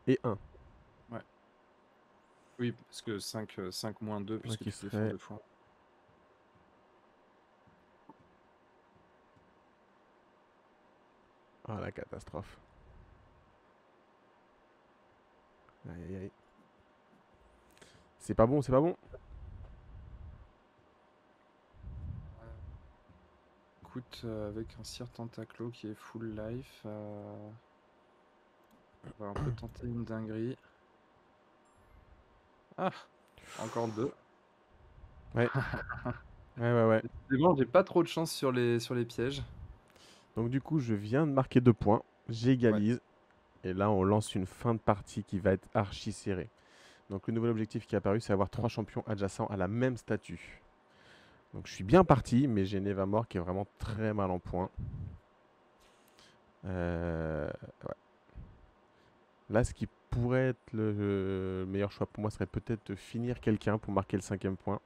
et 1. Ouais. Oui, parce que 5 moins 2, Donc puisque il tu défends serait. 2 fois. Ah, la catastrophe. Aïe aïe aïe. C'est pas bon, c'est pas bon. Écoute, avec un Sir Tentaclo qui est full life, on va un peu tenter une dinguerie. Ah, encore 2. Ouais. Ouais. Décidément, j'ai pas trop de chance sur les pièges. Donc du coup, je viens de marquer 2 points. Ouais. J'égalise. Et là, on lance une fin de partie qui va être archi serrée. Donc le nouvel objectif qui est apparu, c'est avoir 3 champions adjacents à la même statue. Donc je suis bien parti, mais j'ai Nevamor qui est vraiment très mal en point. Ouais. Là, ce qui pourrait être le meilleur choix pour moi serait peut-être de finir quelqu'un pour marquer le 5e point.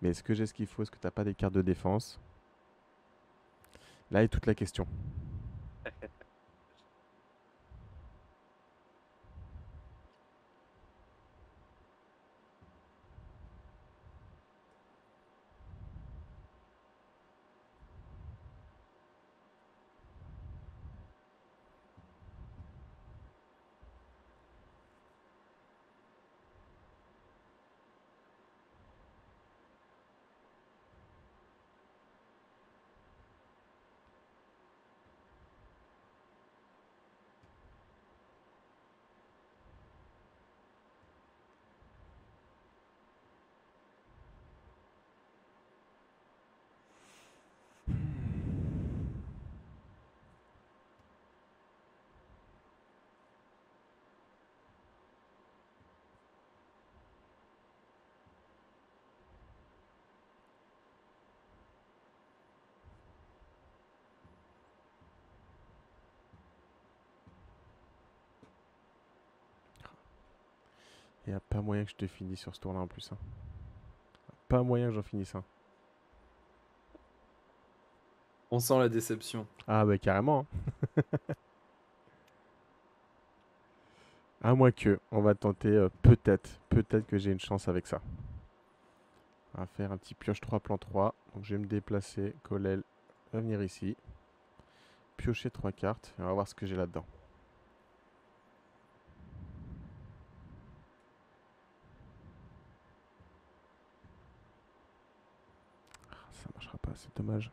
Mais est-ce que j'ai ce qu'il faut? Est-ce que tu n'as pas des cartes de défense? Là est toute la question. Il n'y a pas moyen que je te finisse sur ce tour-là en plus. Hein. Pas moyen que j'en finisse un. On sent la déception. Ah bah carrément. Hein. À moins que, on va tenter peut-être que j'ai une chance avec ça. On va faire un petit pioche 3 plan 3. Donc je vais me déplacer, Colel va venir ici. Piocher 3 cartes et on va voir ce que j'ai là-dedans. Ça marchera pas, c'est dommage.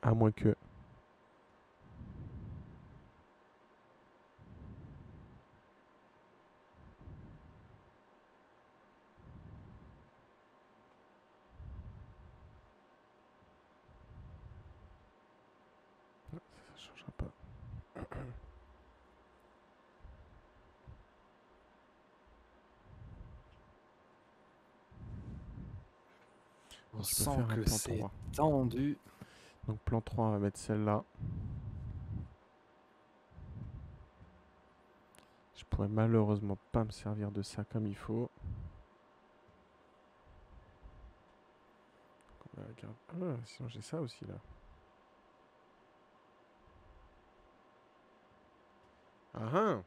À moins que... Ça changera pas. On Je peux sent faire un que plan c'est 3. tendu. Donc plan 3, on va mettre celle-là. Je pourrais malheureusement pas me servir de ça comme il faut. Ah, sinon j'ai ça aussi là. Ah ah.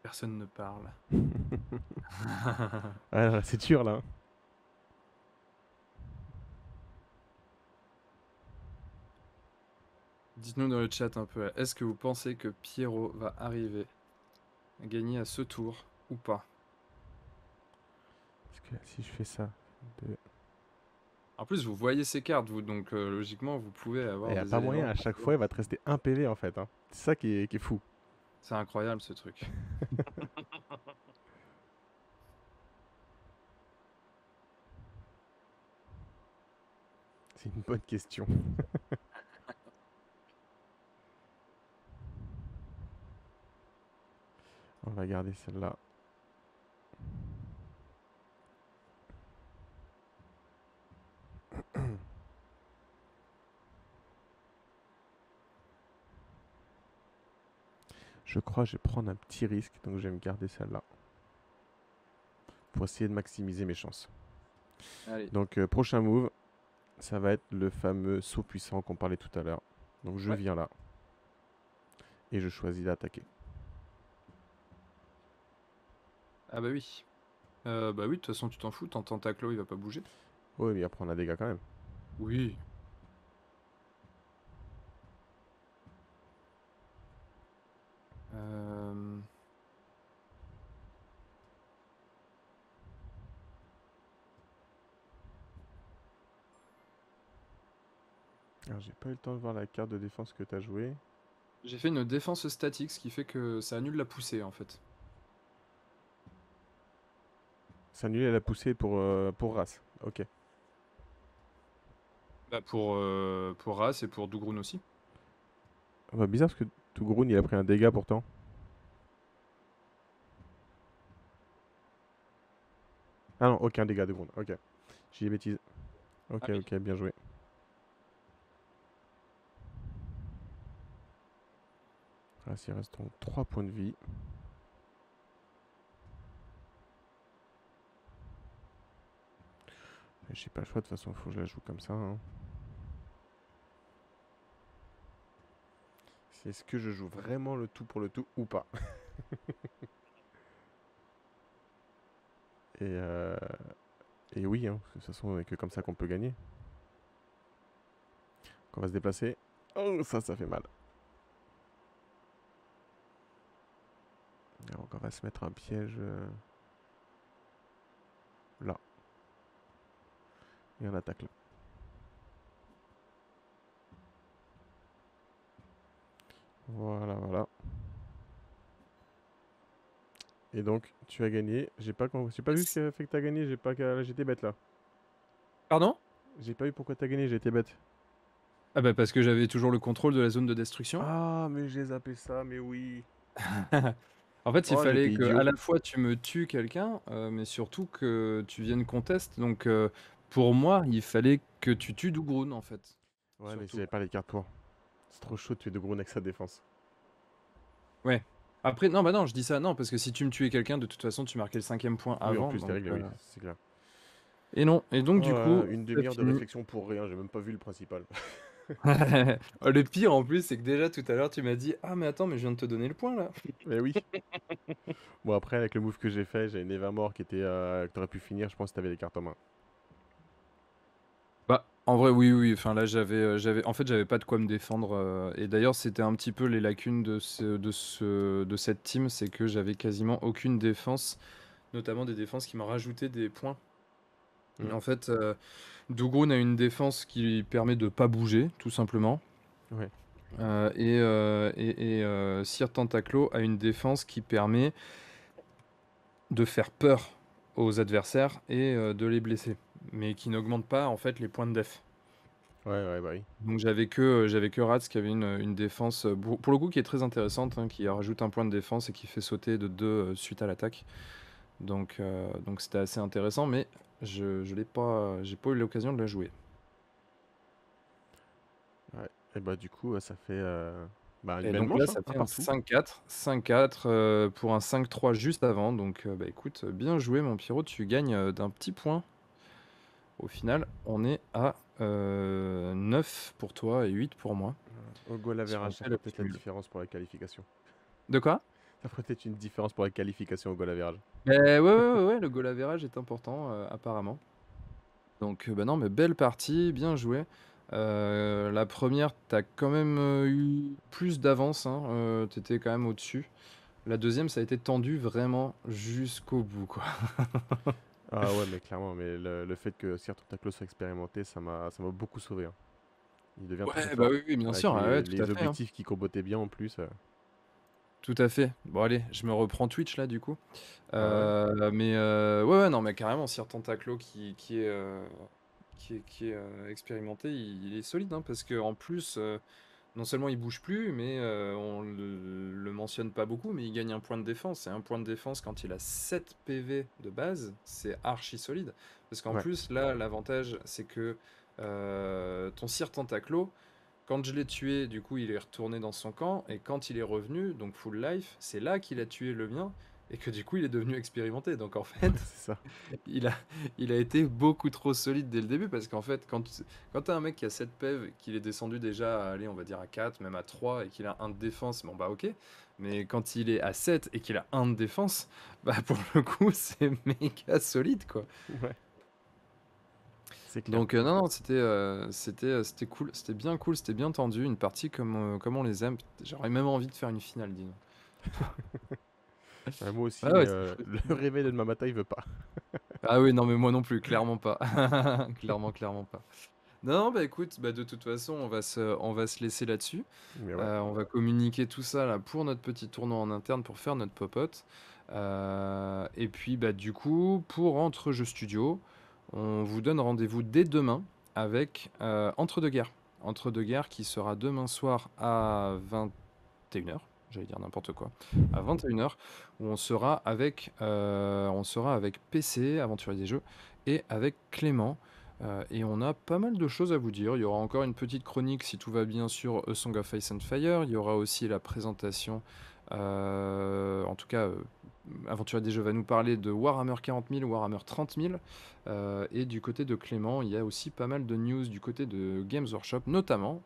Personne ne parle. Ah, c'est dur là. Dites-nous dans le chat un peu, est-ce que vous pensez que Pierrot va arriver à gagner à ce tour ou pas? Parce que si je fais ça... En plus, vous voyez ces cartes, vous, donc logiquement, vous pouvez Il avoir n'y a des pas moyen, éléments. à chaque fois il va te rester un PV en fait. Hein. C'est ça qui est fou. C'est incroyable ce truc. C'est une bonne question. On va garder celle-là. Je crois que je vais prendre un petit risque, donc je vais me garder celle-là. Pour essayer de maximiser mes chances. Allez, Donc prochain move, ça va être le fameux saut puissant qu'on parlait tout à l'heure. Donc je ouais. viens là. Et je choisis d'attaquer. Ah bah oui. Bah oui, de toute façon, tu t'en fous, ton tentaclo, il va pas bouger. Oui, mais après on a des dégâts quand même. Oui. Euh... Alors j'ai pas eu le temps de voir la carte de défense que tu as jouée. J'ai fait une défense statique, ce qui fait que ça annule la poussée en fait. Ça annulait la poussée pour Ras. Ok. Bah pour Ras et pour Dougroun aussi. Bah, bizarre parce que Tougroun il a pris un dégât pourtant. Ah non, aucun dégât de Groun. Ok. J'ai des bêtises. Ah Ok, oui. ok, bien joué. Ras il reste donc 3 points de vie. J'ai pas le choix, de toute façon, il faut que je la joue comme ça. Hein. C'est est-ce que je joue vraiment le tout pour le tout ou pas? et, euh, et oui, hein, de toute façon, il n'y a que comme ça qu'on peut gagner. Donc on va se déplacer. Oh, ça fait mal. Donc on va se mettre un piège là. Et on attaque là. Voilà, voilà. Et donc, tu as gagné. J'ai pas vu ce qui a fait que tu as gagné. J'étais bête là. Pardon? J'ai pas vu pourquoi tu as gagné, j'ai été bête. Ah bah parce que j'avais toujours le contrôle de la zone de destruction. Ah, mais j'ai zappé ça, mais oui. En fait, il Oh, fallait j'étais que à idiot. la fois tu me tues quelqu'un, mais surtout que tu viennes contest. Donc, pour moi, il fallait que tu tues Dougroune, en fait, Ouais, mais surtout. j'avais pas les cartes pour. C'est trop chaud de tuer de gros avec sa défense. Ouais. Après, non, bah non, je dis ça, non, parce que si tu me tuais quelqu'un, de toute façon, tu marquais le 5e point Oui, en avant, plus, les donc, règles, oui, c'est clair. et non. Et donc, Oh du là là, coup, une ça demi-heure de finit. réflexion pour rien, j'ai même pas vu le principal. Le pire, en plus, c'est que déjà, tout à l'heure, tu m'as dit: «Ah mais attends, mais je viens de te donner le point, là». Mais oui. Bon, après, avec le move que j'ai fait, j'ai une Eva mort qui était, que t'aurais pu finir, je pense que t'avais les cartes en main. Bah, en vrai, oui, oui, enfin là, en fait, j'avais pas de quoi me défendre, et d'ailleurs, c'était un petit peu les lacunes de cette team, c'est que j'avais quasiment aucune défense, notamment des défenses qui m'ont rajouté des points. Hmm. En fait, Dougroune a une défense qui lui permet de pas bouger, tout simplement, Ouais, Sir Tentaclo a une défense qui permet de faire peur aux adversaires et de les blesser, mais qui n'augmente pas, en fait, les points de def. ouais, ouais, bah oui. Donc j'avais que Rats qui avait une défense, pour le coup, qui est très intéressante, hein, qui rajoute un point de défense et qui fait sauter de 2 suite à l'attaque. Donc c'était assez intéressant, mais j'ai pas eu l'occasion de la jouer. Ouais. Et bah, du coup, ça fait bah, une Et belle donc là, manche, hein, ça un fait un partout. 5-4, 5-4 pour un 5-3 juste avant. Donc bah écoute, bien joué mon Pierrot, tu gagnes d'un petit point. Au final, on est à 9 pour toi et 8 pour moi, Au goal si on average, ça fait le fera petit peut-être la nul. différence pour la qualification. De quoi? Ça ferait peut-être une différence pour la qualification au goal average. Ouais, le goal average est important, apparemment. Donc, bah non, mais belle partie, bien joué. La première, t'as quand même eu plus d'avance, hein, t'étais quand même au-dessus. La deuxième, ça a été tendu vraiment jusqu'au bout, quoi. Ah ouais, mais clairement, mais le fait que Sir Tentaclo soit expérimenté, ça m'a beaucoup sauvé, hein. Il devient très très Ouais, bah fort. oui, oui, bien Avec sûr, ah ouais, tout à les fait, hein. objectifs qui combotaient bien en plus. Tout à fait. Bon, allez, je me reprends Twitch là, du coup. Ah ouais? Ouais, ouais, non, mais carrément, Sir Tentaclo qui est expérimenté, il est solide, hein, parce que en plus, non seulement il bouge plus, mais on le mentionne pas beaucoup, mais il gagne un point de défense. Et un point de défense, quand il a 7 PV de base, c'est archi solide. Parce qu'en Ouais. plus, là, l'avantage, c'est que ton Sir Tentaclo, quand je l'ai tué, du coup, il est retourné dans son camp, et quand il est revenu, donc full life, c'est là qu'il a tué le mien, et que du coup, il est devenu expérimenté. Donc en fait, C'est ça. il a, il a été beaucoup trop solide dès le début, parce qu'en fait, quand t'as un mec qui a 7 PEV, qu'il est descendu déjà à, aller, on va dire à 4, même à 3, et qu'il a un de défense, bon bah ok, mais quand il est à 7 et qu'il a un de défense, bah pour le coup, c'est méga solide, quoi. Ouais, c'est clair. Donc non, non, c'était cool, c'était bien cool, c'était bien tendu, une partie comme on les aime. J'aurais même envie de faire une finale, dis donc. Moi aussi, Ah mais ouais, c'est fou, c'est le fou. réveil de demain matin, il veut pas. Ah oui, non, mais moi non plus, clairement pas. Clairement, clairement pas. Non, non, bah écoute, bah de toute façon, on va se laisser là-dessus. Mais ouais. On va communiquer tout ça là pour notre petit tournoi en interne pour faire notre popote. Et puis bah du coup, pour Entre Jeux Studio, on vous donne rendez-vous dès demain avec Entre deux guerres. Entre deux guerres qui sera demain soir à 21h, j'allais dire n'importe quoi, à 21h, où on sera avec PC, Aventurier des Jeux, et avec Clément. Et on a pas mal de choses à vous dire. Il y aura encore une petite chronique, si tout va bien, sur A Song of Ice and Fire. Il y aura aussi la présentation, en tout cas, Aventurier des Jeux va nous parler de Warhammer 40 000, Warhammer 30 000. Et du côté de Clément, il y a aussi pas mal de news du côté de Games Workshop, notamment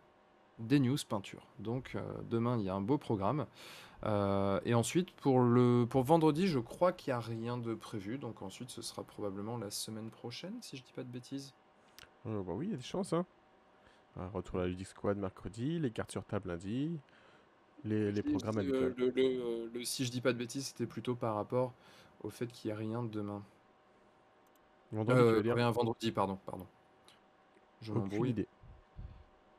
des news peinture. Donc demain, il y a un beau programme. Et ensuite, pour vendredi, je crois qu'il n'y a rien de prévu. Donc ensuite, ce sera probablement la semaine prochaine, si je dis pas de bêtises. Bah oui, il y a des chances, hein. Un retour à la Ludic Squad mercredi, les cartes sur table lundi, les programmes habituels. Si je dis pas de bêtises, c'était plutôt par rapport au fait qu'il n'y a rien demain. Vendredi, tu veux dire? Rien vendredi, pardon. Je Aucune m'embrouille. idée.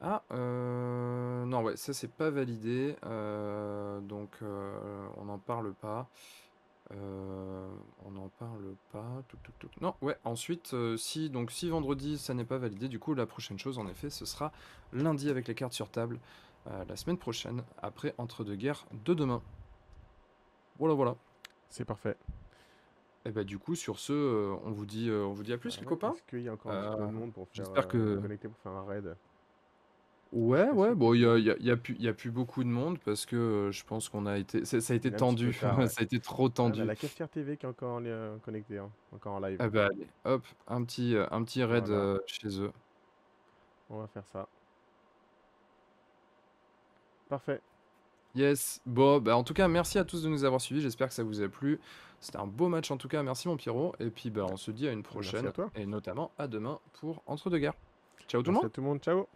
Ah, non, ouais, ça c'est pas validé. Donc on n'en parle pas. On n'en parle pas. Non, ouais, ensuite, si vendredi ça n'est pas validé, du coup, la prochaine chose, en effet, ce sera lundi avec les cartes sur table, la semaine prochaine, après Entre-deux-guerres de demain. Voilà, voilà. C'est parfait. Et bah, du coup, sur ce, on vous dit à plus, Ah les ouais, copains. est-ce qu'il y a encore un petit peu Euh, de monde pour faire J'espère que. connecter pour faire un raid? Je suis Ouais, pas ouais, sûr qu'il y ait bon, du monde. il y a plus beaucoup de monde parce que je pense qu'on a été. Ça a été Il est un petit peu tendu, tard, ouais. ça a été trop Ah, on a tendu. la cafetière TV qui est encore connectée, hein, encore en live. Ah bah, allez, hop, un petit raid Voilà, chez eux. on va faire ça. Parfait. Yes, bon, bah en tout cas, merci à tous de nous avoir suivis. J'espère que ça vous a plu. C'était un beau match en tout cas. Merci mon Pierrot. Et puis, bah, on se dit à une Merci à prochaine toi. et notamment à demain pour Entre-deux-guerres. Ciao tout le Merci monde! à tout le monde. Ciao.